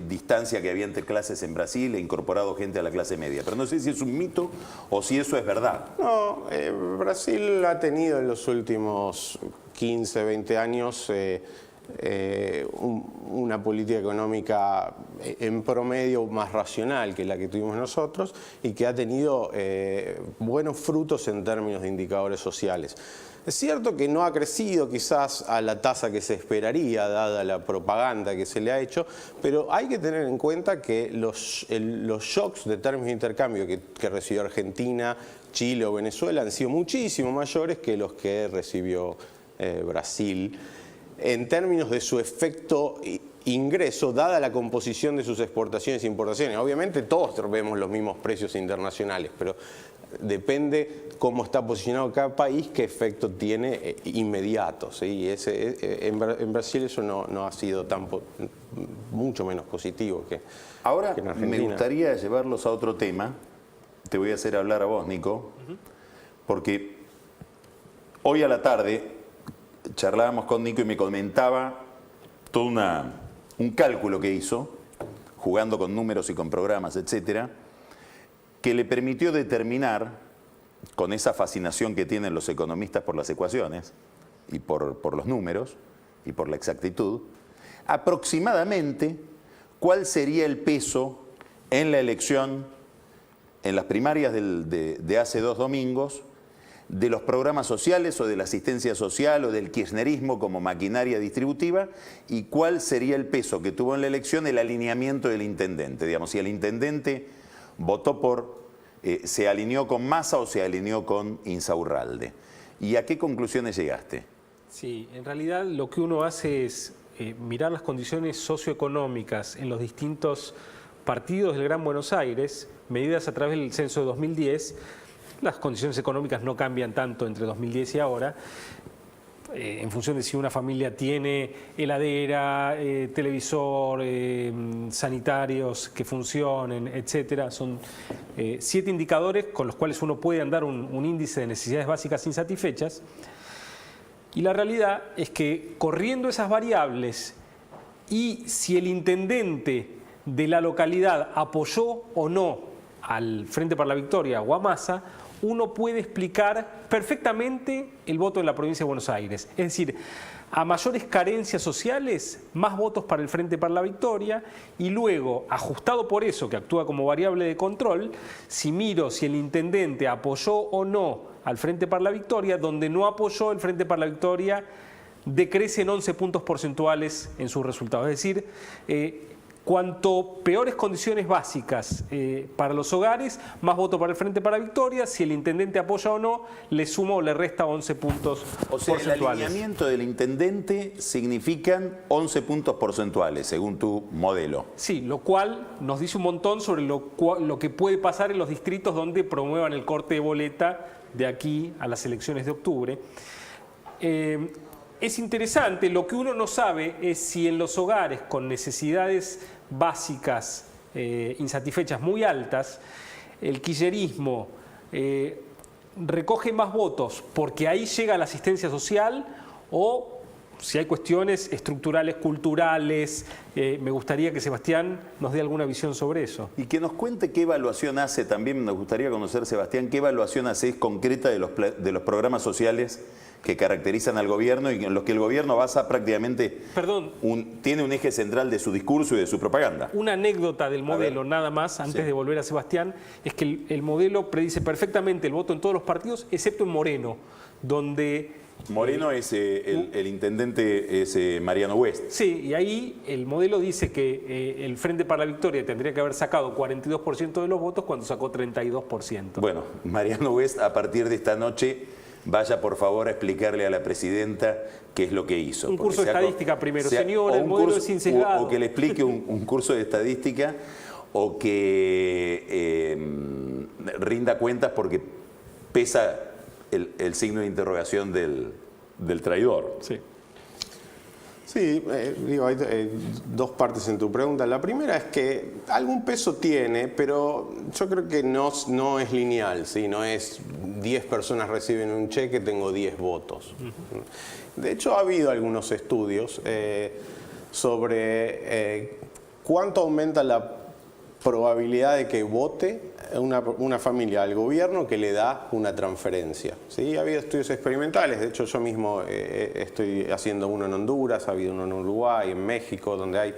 distancia que había entre clases en Brasil e incorporado gente a la clase media. Pero no sé si es un mito o si eso es verdad. No, Brasil ha tenido en los últimos 15, 20 años una política económica en promedio más racional que la que tuvimos nosotros y que ha tenido buenos frutos en términos de indicadores sociales. Es cierto que no ha crecido quizás a la tasa que se esperaría, dada la propaganda que se le ha hecho, pero hay que tener en cuenta que los shocks de términos de intercambio que recibió Argentina, Chile o Venezuela han sido muchísimo mayores que los que recibió Brasil, en términos de su efecto ingreso, dada la composición de sus exportaciones e importaciones. Obviamente todos vemos los mismos precios internacionales, pero depende cómo está posicionado cada país, qué efecto tiene inmediato, ¿sí? En Brasil eso no ha sido mucho menos positivo que Ahora en Argentina. me gustaría llevarlos a otro tema. Te voy a hacer hablar a vos, Nico, porque hoy a la tarde charlábamos con Nico y me comentaba todo un cálculo que hizo, jugando con números y con programas, etcétera, que le permitió determinar, con esa fascinación que tienen los economistas por las ecuaciones y por los números y por la exactitud, aproximadamente cuál sería el peso en la elección, en las primarias de hace 2 domingos, de los programas sociales o de la asistencia social o del kirchnerismo como maquinaria distributiva, y cuál sería el peso que tuvo en la elección el alineamiento del intendente. Digamos, si el intendente votó se alineó con Massa o se alineó con Insaurralde. ¿Y a qué conclusiones llegaste? Sí, en realidad lo que uno hace es mirar las condiciones socioeconómicas en los distintos partidos del Gran Buenos Aires, medidas a través del censo de 2010. Las condiciones económicas no cambian tanto entre 2010 y ahora, en función de si una familia tiene heladera, televisor, sanitarios que funcionen, etcétera. Son 7 indicadores con los cuales uno puede andar un índice de necesidades básicas insatisfechas. Y la realidad es que corriendo esas variables y si el intendente de la localidad apoyó o no al Frente para la Victoria o a Massa, uno puede explicar perfectamente el voto de la provincia de Buenos Aires. Es decir, a mayores carencias sociales, más votos para el Frente para la Victoria, y luego, ajustado por eso, que actúa como variable de control, si miro si el intendente apoyó o no al Frente para la Victoria, donde no apoyó el Frente para la Victoria, decrece en 11 puntos porcentuales en sus resultados. Es decir, cuanto peores condiciones básicas para los hogares, más voto para el Frente para la Victoria. Si el intendente apoya o no, le suma o le resta 11 puntos porcentuales. El alineamiento del intendente significan 11 puntos porcentuales, según tu modelo. Sí, lo cual nos dice un montón sobre lo que puede pasar en los distritos donde promuevan el corte de boleta de aquí a las elecciones de octubre. es interesante, lo que uno no sabe es si en los hogares con necesidades básicas insatisfechas muy altas, el kirchnerismo recoge más votos porque ahí llega la asistencia social, o si hay cuestiones estructurales, culturales. Me gustaría que Sebastián nos dé alguna visión sobre eso. Y que nos cuente qué evaluación hace, también nos gustaría conocer, Sebastián, qué evaluación hace concreta de los programas sociales que caracterizan al gobierno y en los que el gobierno basa prácticamente, tiene un eje central de su discurso y de su propaganda. Una anécdota del modelo, nada más, antes de volver a Sebastián, es que el modelo predice perfectamente el voto en todos los partidos, excepto en Moreno, donde... Moreno es el intendente, es Mariano West. Sí, y ahí el modelo dice que el Frente para la Victoria tendría que haber sacado 42% de los votos cuando sacó 32%. Bueno, Mariano West, a partir de esta noche, vaya por favor a explicarle a la presidenta qué es lo que hizo. Un curso de estadística primero, señor, el modelo es insesgado. O que le explique un curso de estadística, o que rinda cuentas porque pesa el signo de interrogación del traidor. Sí. Sí, digo, hay dos partes en tu pregunta. La primera es que algún peso tiene, pero yo creo que no es lineal, ¿sí? No es 10 personas reciben un cheque, tengo 10 votos. De hecho, ha habido algunos estudios sobre cuánto aumenta la probabilidad de que vote una familia al gobierno que le da una transferencia. ¿Sí? Ha habido estudios experimentales, de hecho yo mismo estoy haciendo uno en Honduras, ha habido uno en Uruguay, en México, donde hay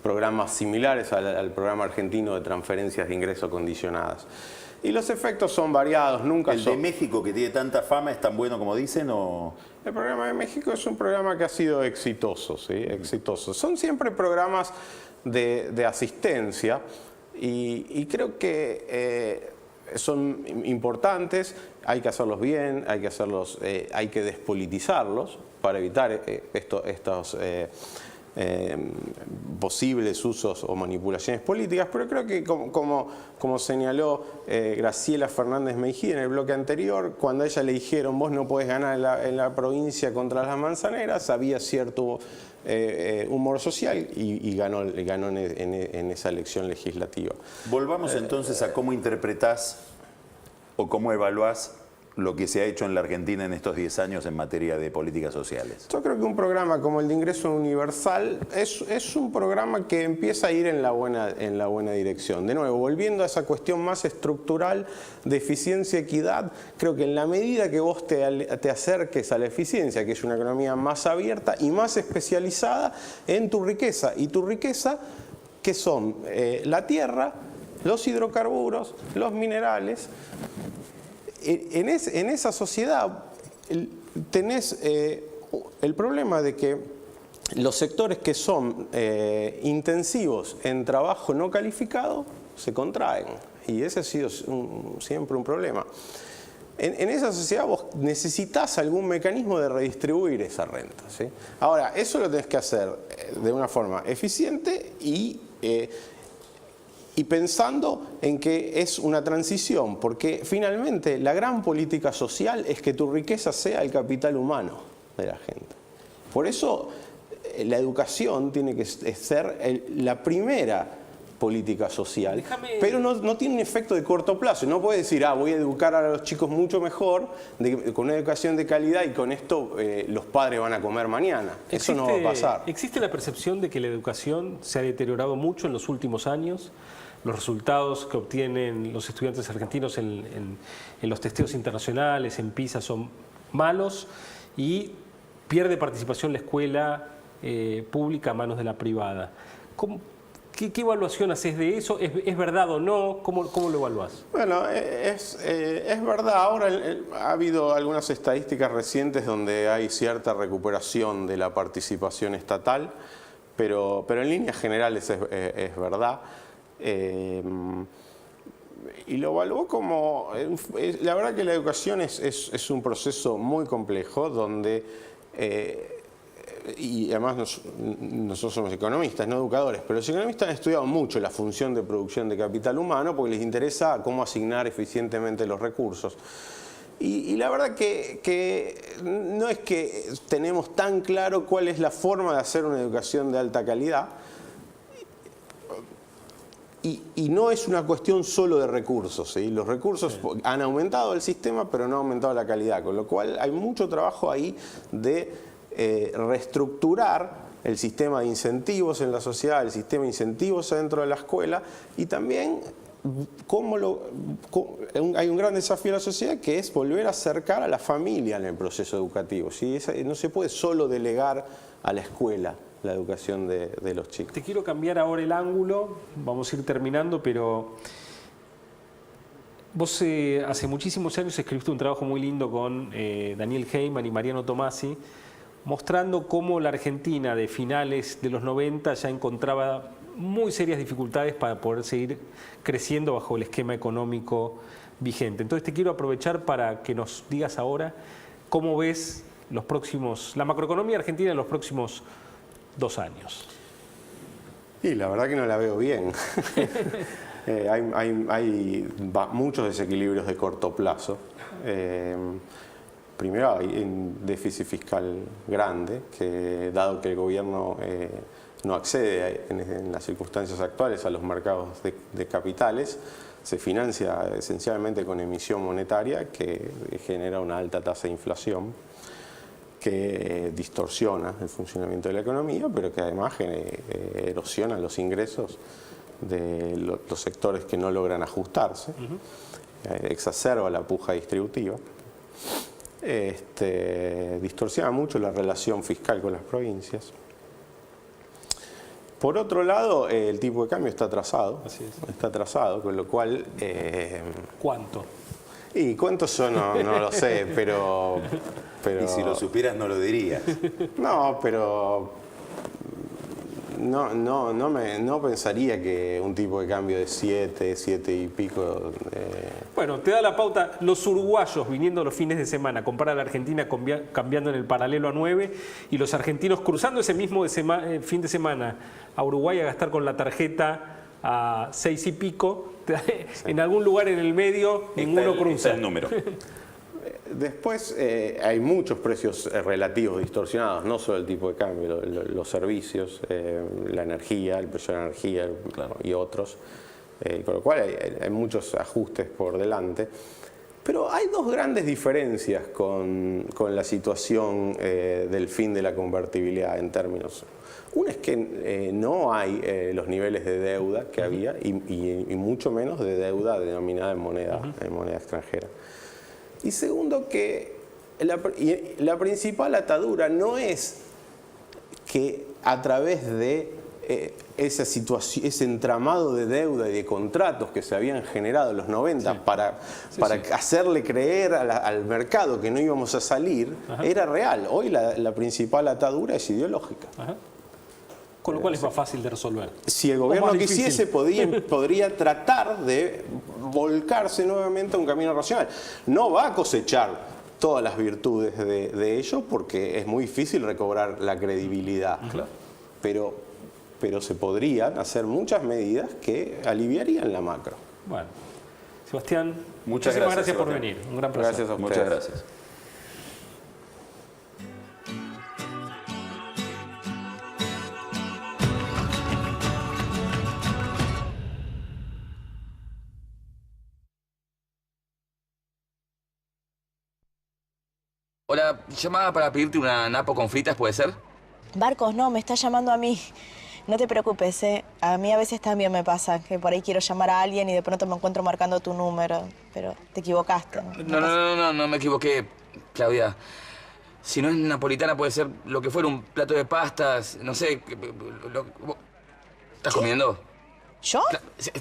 programas similares al programa argentino de transferencias de ingreso condicionadas. Y los efectos son variados, nunca ¿El de México, que tiene tanta fama, es tan bueno como dicen? ¿O? El programa de México es un programa que ha sido exitoso, ¿sí? Exitoso. Son siempre programas de asistencia. Y creo que son importantes, hay que hacerlos bien, hay que despolitizarlos para evitar estos posibles usos o manipulaciones políticas, pero creo que como señaló Graciela Fernández Mejía en el bloque anterior, cuando a ella le dijeron vos no podés ganar en la provincia contra las manzaneras, había cierto humor social y ganó en esa elección legislativa. Volvamos entonces a cómo interpretás o cómo evaluás lo que se ha hecho en la Argentina en estos 10 años en materia de políticas sociales. Yo creo que un programa como el de ingreso universal es un programa que empieza a ir en la buena dirección. De nuevo, volviendo a esa cuestión más estructural de eficiencia y equidad, creo que en la medida que vos te acerques a la eficiencia, que es una economía más abierta y más especializada en tu riqueza, y tu riqueza, que son la tierra, los hidrocarburos, los minerales. En esa sociedad tenés el problema de que los sectores que son intensivos en trabajo no calificado se contraen, y ese ha sido siempre un problema. En esa sociedad vos necesitas algún mecanismo de redistribuir esa renta, ¿sí? Ahora, eso lo tenés que hacer de una forma eficiente y pensando en que es una transición, porque finalmente la gran política social es que tu riqueza sea el capital humano de la gente. Por eso la educación tiene que ser la primera política social, pero no tiene un efecto de corto plazo. No puedes decir, voy a educar a los chicos mucho mejor, con una educación de calidad, y con esto los padres van a comer mañana. Eso no va a pasar. ¿Existe la percepción de que la educación se ha deteriorado mucho en los últimos años? Los resultados que obtienen los estudiantes argentinos en los testeos internacionales, en PISA, son malos, y pierde participación la escuela pública a manos de la privada. ¿Qué evaluación haces de eso? ¿Es verdad o no? ¿Cómo lo evaluás? Bueno, es verdad. Ahora ha habido algunas estadísticas recientes donde hay cierta recuperación de la participación estatal, pero en líneas generales es verdad. Y lo evaluó como... la verdad que la educación es un proceso muy complejo donde... y además nosotros somos economistas, no educadores, pero los economistas han estudiado mucho la función de producción de capital humano porque les interesa cómo asignar eficientemente los recursos. Y la verdad que no es que tenemos tan claro cuál es la forma de hacer una educación de alta calidad. Y no es una cuestión solo de recursos, ¿sí? Los recursos han aumentado el sistema, pero no ha aumentado la calidad, con lo cual hay mucho trabajo ahí de reestructurar el sistema de incentivos en la sociedad, el sistema de incentivos dentro de la escuela, y también hay un gran desafío en la sociedad, que es volver a acercar a la familia en el proceso educativo, ¿sí? No se puede solo delegar a la escuela la educación de los chicos. Te quiero cambiar ahora el ángulo, vamos a ir terminando, pero vos hace muchísimos años escribiste un trabajo muy lindo con Daniel Heyman y Mariano Tomasi, mostrando cómo la Argentina de finales de los 90 ya encontraba muy serias dificultades para poder seguir creciendo bajo el esquema económico vigente. Entonces te quiero aprovechar para que nos digas ahora cómo ves la macroeconomía argentina en los próximos 2 años. Y la verdad que no la veo bien. Hay muchos desequilibrios de corto plazo. Primero hay un déficit fiscal grande, que dado que el gobierno no accede en las circunstancias actuales a los mercados de capitales, se financia esencialmente con emisión monetaria, que genera una alta tasa de inflación, que distorsiona el funcionamiento de la economía, pero que además erosiona los ingresos de los sectores que no logran ajustarse, exacerba la puja distributiva, distorsiona mucho la relación fiscal con las provincias. Por otro lado, el tipo de cambio está atrasado. Así es. Está atrasado, con lo cual... ¿Cuánto? Y cuántos yo no lo sé, pero... Y si lo supieras no lo dirías. No, pero no pensaría que un tipo de cambio de 7 y pico... Bueno, te da la pauta, los uruguayos viniendo los fines de semana a comprar a la Argentina cambiando en el paralelo a 9, y los argentinos cruzando ese mismo fin de semana a Uruguay a gastar con la tarjeta a 6 y pico. En algún lugar en el medio ninguno cruza. El número. Después hay muchos precios relativos distorsionados, no solo el tipo de cambio, los servicios, la energía, el precio de la energía, claro, y otros, con lo cual hay muchos ajustes por delante. Pero hay dos grandes diferencias con la situación del fin de la convertibilidad en términos. Una es que no hay los niveles de deuda que había, y mucho menos de deuda denominada en moneda extranjera. Y segundo, que la principal atadura no es que a través de esa situación, ese entramado de deuda y de contratos que se habían generado en los 90 para hacerle creer al mercado que no íbamos a salir, era real. Hoy la principal atadura es ideológica. Con lo cual es más fácil de resolver. Si el gobierno quisiese, podría tratar de volcarse nuevamente a un camino racional. No va a cosechar todas las virtudes de ello, porque es muy difícil recobrar la credibilidad. Claro. Pero se podrían hacer muchas medidas que aliviarían la macro. Bueno, Sebastián, muchísimas gracias por venir. Un gran placer. Gracias a ustedes. Muchas gracias. Hola, llamaba para pedirte una napo con fritas, ¿puede ser? Marcos, no, me está llamando a mí. No te preocupes, ¿eh? A mí a veces también me pasa que por ahí quiero llamar a alguien y de pronto me encuentro marcando tu número. Pero te equivocaste, ¿no? No me equivoqué, Claudia. Si no es napolitana, puede ser lo que fuera, un plato de pastas, no sé. ¿Estás comiendo? ¿Yo?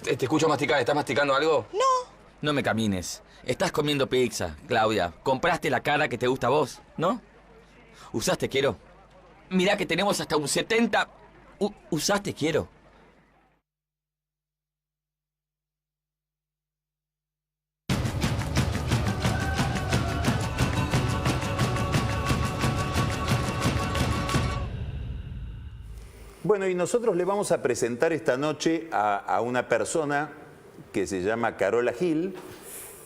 Te escucho masticar. ¿Estás masticando algo? No. No me camines. Estás comiendo pizza, Claudia. Compraste la cara que te gusta a vos, ¿no? ¿Usaste quiero? Mirá que tenemos hasta un 70... ¿Usaste quiero? Bueno, y nosotros le vamos a presentar esta noche a una persona que se llama Carola Gil,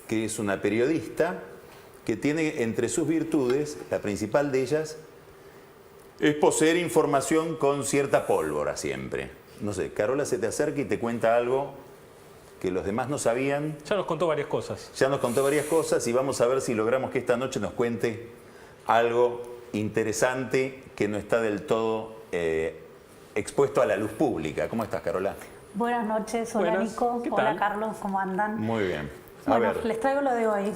que es una periodista que tiene entre sus virtudes, la principal de ellas, es poseer información con cierta pólvora siempre. No sé, Carola se te acerca y te cuenta algo que los demás no sabían. Ya nos contó varias cosas. Ya nos contó varias cosas y vamos a ver si logramos que esta noche nos cuente algo interesante que no está del todo expuesto a la luz pública. ¿Cómo estás, Carola? Buenas noches, hola Buenas. Nico, ¿Qué hola tal? Carlos, ¿cómo andan? Muy bien. A Bueno, ver. les traigo lo de hoy.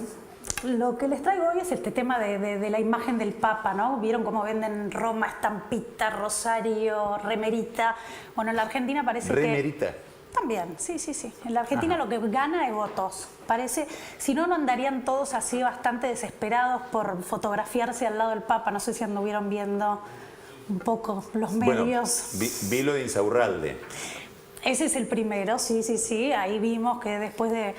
Lo que les traigo hoy es este tema de la imagen del Papa, ¿no? ¿Vieron cómo venden en Roma estampita, rosario, remerita? Bueno, en la Argentina parece ¿Remerita? que... También, sí. En la Argentina lo que gana es votos. Parece, si no, no andarían todos así bastante desesperados por fotografiarse al lado del Papa. No sé si anduvieron viendo un poco los medios. Bueno, vi lo de Insaurralde. Ese es el primero, sí. Ahí vimos que después de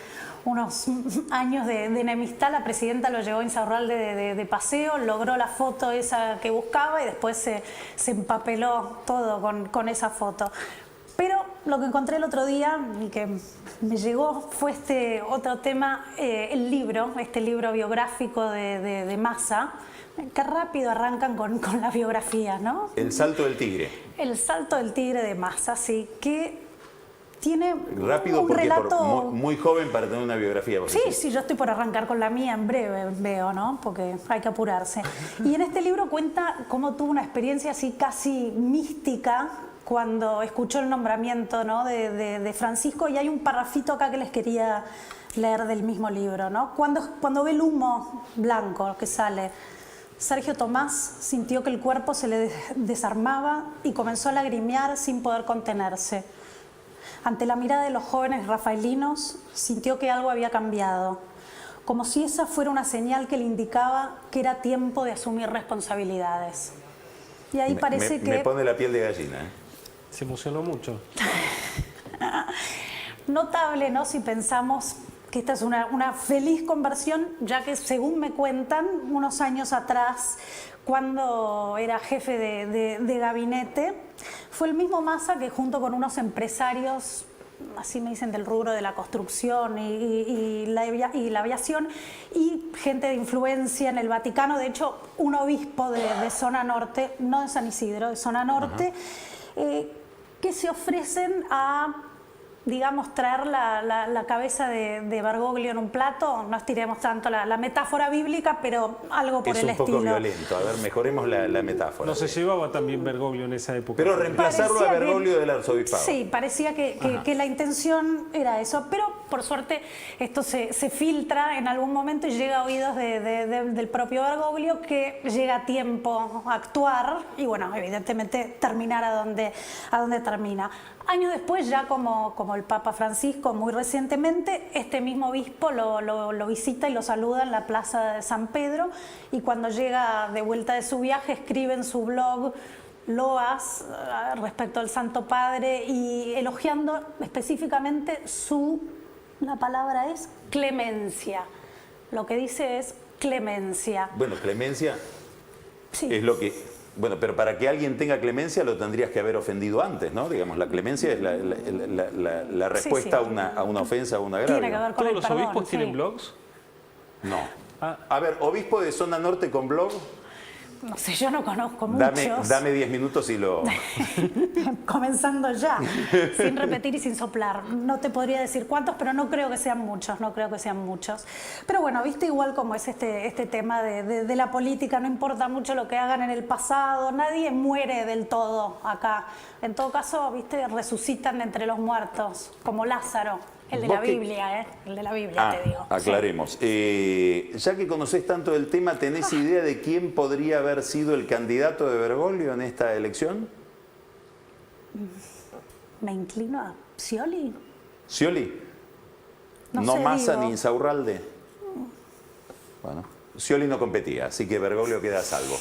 unos años de enemistad, la presidenta lo llevó a Insaurralde de paseo, logró la foto esa que buscaba y después se empapeló todo con esa foto. Pero lo que encontré el otro día y que me llegó fue este otro tema, el libro, este libro biográfico de Massa, que rápido arrancan con la biografía, ¿no? El salto del tigre. El salto del tigre de Massa, sí, que tiene Rápido un porque relato... muy joven para tener una biografía. Sí, yo estoy por arrancar con la mía en breve, veo, ¿no? Porque hay que apurarse. Y en este libro cuenta cómo tuvo una experiencia así casi mística cuando escuchó el nombramiento, ¿no? de Francisco, y hay un parrafito acá que les quería leer del mismo libro, ¿no? Cuando ve el humo blanco que sale, Sergio Tomás sintió que el cuerpo se le desarmaba y comenzó a lagrimear sin poder contenerse. Ante la mirada de los jóvenes rafaelinos, sintió que algo había cambiado, como si esa fuera una señal que le indicaba que era tiempo de asumir responsabilidades. Y ahí parece que... Me pone la piel de gallina, ¿eh? Se emocionó mucho. Notable, ¿no? Si pensamos que esta es una feliz conversión, ya que según me cuentan, unos años atrás, cuando era jefe de gabinete, fue el mismo Massa que junto con unos empresarios, así me dicen, del rubro de la construcción y la aviación, y gente de influencia en el Vaticano, de hecho, un obispo de zona norte, no de San Isidro, de zona norte, que se ofrecen a, digamos, traer la cabeza de Bergoglio en un plato. No estiremos tanto la metáfora bíblica, pero algo por el estilo. Es un poco violento. A ver, mejoremos la metáfora. No se llevaba también Bergoglio en esa época. Pero reemplazarlo Parecía a Bergoglio del arzobispado. Sí, parecía que la intención era eso, pero por suerte esto se filtra en algún momento y llega a oídos del propio Bergoglio, que llega a tiempo a actuar y, bueno, evidentemente terminar a donde termina. Años después, ya como el Papa Francisco, muy recientemente, este mismo obispo lo visita y lo saluda en la plaza de San Pedro, y cuando llega de vuelta de su viaje escribe en su blog loas respecto al Santo Padre y elogiando específicamente la palabra es clemencia. Lo que dice es clemencia. Bueno, clemencia Sí. es lo que... Bueno, pero para que alguien tenga clemencia lo tendrías que haber ofendido antes, ¿no? Digamos, la clemencia es la respuesta Sí. a una ofensa, a un agravio. Tiene que ver con ¿Todos el los perdón, obispos sí. tienen blogs? No. Ah. A ver, obispo de zona norte con blog, No sé, yo no conozco muchos. dame 10 minutos y lo... Comenzando ya, sin repetir y sin soplar. No te podría decir cuántos, pero no creo que sean muchos, Pero bueno, viste igual como es este tema de la política, no importa mucho lo que hagan en el pasado, nadie muere del todo acá. En todo caso, viste, resucitan entre los muertos, como Lázaro. El de la Biblia, ¿eh? El de la Biblia, te digo. Aclaremos. Ya que conocés tanto del tema, ¿tenés idea de quién podría haber sido el candidato de Bergoglio en esta elección? Me inclino a Scioli. ¿Scioli? No No sé, Massa digo. ni Insaurralde. Bueno, Scioli no competía, así que Bergoglio queda a salvo.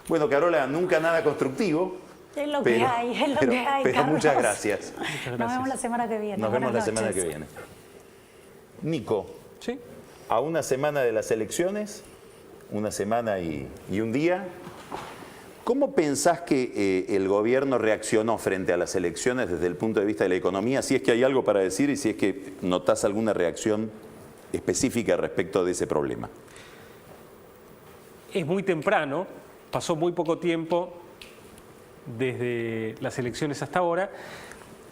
Bueno, Carola, nunca nada constructivo. Es lo que hay, Pero Carlos. muchas gracias. Nos vemos la semana que viene. Nos vemos la Buenas semana noches. que viene. Nico, Sí. a una semana de las elecciones, una semana y un día, ¿cómo pensás que el gobierno reaccionó frente a las elecciones desde el punto de vista de la economía? Si es que hay algo para decir y si es que notás alguna reacción específica respecto de ese problema. Es muy temprano, pasó muy poco tiempo desde las elecciones hasta ahora.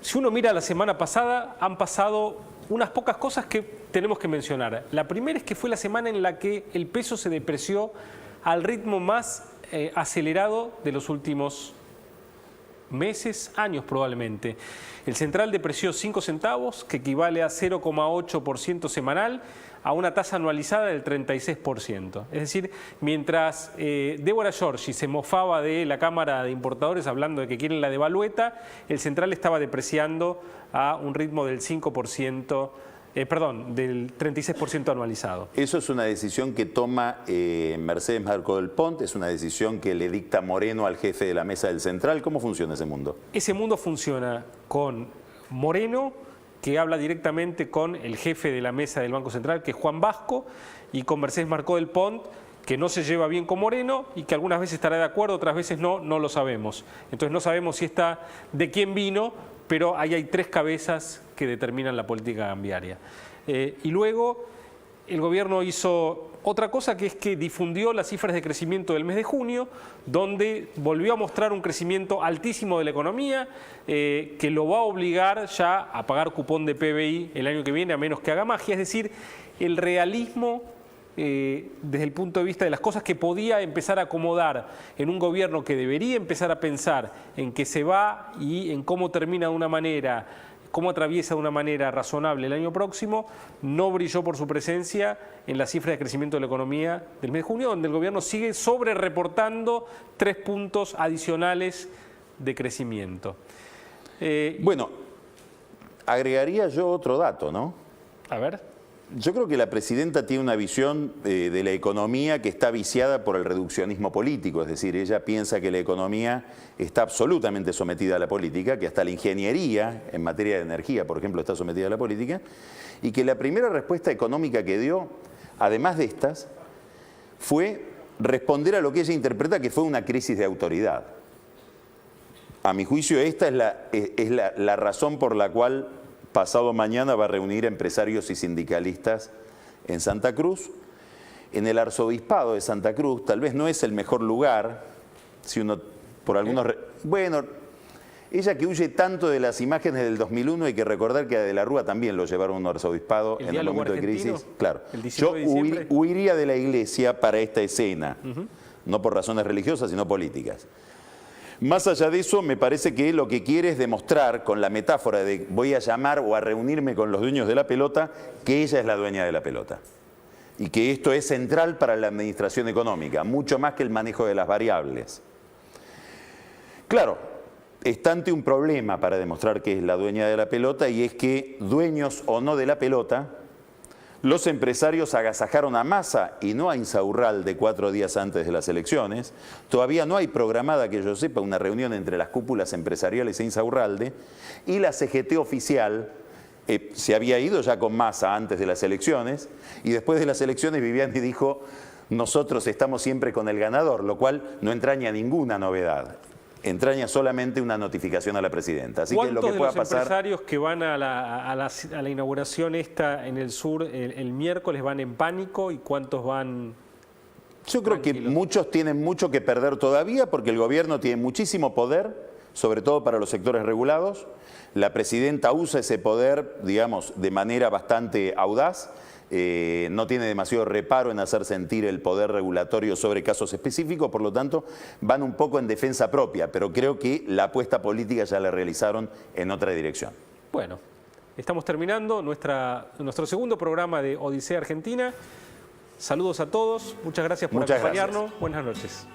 Si uno mira la semana pasada, han pasado unas pocas cosas que tenemos que mencionar. La primera es que fue la semana en la que el peso se depreció al ritmo más acelerado de los últimos meses, años probablemente. El central depreció 5 centavos, que equivale a 0,8% semanal, a una tasa anualizada del 36%. Es decir, mientras Débora Giorgi se mofaba de la Cámara de Importadores hablando de que quieren la devalueta, el central estaba depreciando a un ritmo del 5%, del 36% anualizado. Eso es una decisión que toma Mercedes Marcó del Pont, es una decisión que le dicta Moreno al jefe de la mesa del central. ¿Cómo funciona ese mundo? Ese mundo funciona con Moreno, que habla directamente con el jefe de la mesa del Banco Central, que es Juan Vasco, y con Mercedes Marcó del Pont, que no se lleva bien con Moreno y que algunas veces estará de acuerdo, otras veces no lo sabemos. Entonces no sabemos si está de quién vino, pero ahí hay 3 cabezas que determinan la política cambiaria. Y luego el gobierno hizo otra cosa, que es que difundió las cifras de crecimiento del mes de junio, donde volvió a mostrar un crecimiento altísimo de la economía, que lo va a obligar ya a pagar cupón de PBI el año que viene, a menos que haga magia. Es decir, el realismo desde el punto de vista de las cosas que podía empezar a acomodar en un gobierno que debería empezar a pensar en qué se va y en cómo termina de una manera, cómo atraviesa de una manera razonable el año próximo, no brilló por su presencia en la cifra de crecimiento de la economía del mes de junio, donde el gobierno sigue sobre reportando 3 puntos adicionales de crecimiento. Bueno, agregaría yo otro dato, ¿no? A ver. Yo creo que la presidenta tiene una visión de la economía que está viciada por el reduccionismo político, es decir, ella piensa que la economía está absolutamente sometida a la política, que hasta la ingeniería en materia de energía, por ejemplo, está sometida a la política, y que la primera respuesta económica que dio, además de estas, fue responder a lo que ella interpreta que fue una crisis de autoridad. A mi juicio, esta es la razón por la cual pasado mañana va a reunir empresarios y sindicalistas en Santa Cruz. En el arzobispado de Santa Cruz, tal vez no es el mejor lugar, si uno por algunos... Bueno, ella que huye tanto de las imágenes del 2001, hay que recordar que a De la Rúa también lo llevaron a un arzobispado en el momento de crisis. Claro, yo huiría de la iglesia para esta escena, no por razones religiosas, sino políticas. Más allá de eso, me parece que lo que quiere es demostrar con la metáfora de voy a llamar o a reunirme con los dueños de la pelota, que ella es la dueña de la pelota. Y que esto es central para la administración económica, mucho más que el manejo de las variables. Claro, está ante un problema para demostrar que es la dueña de la pelota, y es que, dueños o no de la pelota, los empresarios agasajaron a Massa y no a Insaurralde 4 días antes de las elecciones. Todavía no hay programada, que yo sepa, una reunión entre las cúpulas empresariales e Insaurralde, y la CGT oficial se había ido ya con Massa antes de las elecciones, y después de las elecciones Viviani dijo: nosotros estamos siempre con el ganador, lo cual no entraña ninguna novedad. Entraña solamente una notificación a la presidenta. Así que lo que pueda pasar... ¿Cuántos de los empresarios que van a la inauguración esta en el sur el miércoles van en pánico y cuántos van...? Yo creo que muchos tienen mucho que perder todavía, porque el gobierno tiene muchísimo poder, sobre todo para los sectores regulados. La presidenta usa ese poder, digamos, de manera bastante audaz. No tiene demasiado reparo en hacer sentir el poder regulatorio sobre casos específicos, por lo tanto van un poco en defensa propia, pero creo que la apuesta política ya la realizaron en otra dirección. Bueno, estamos terminando nuestro segundo programa de Odisea Argentina. Saludos a todos, muchas gracias por acompañarnos. Buenas noches.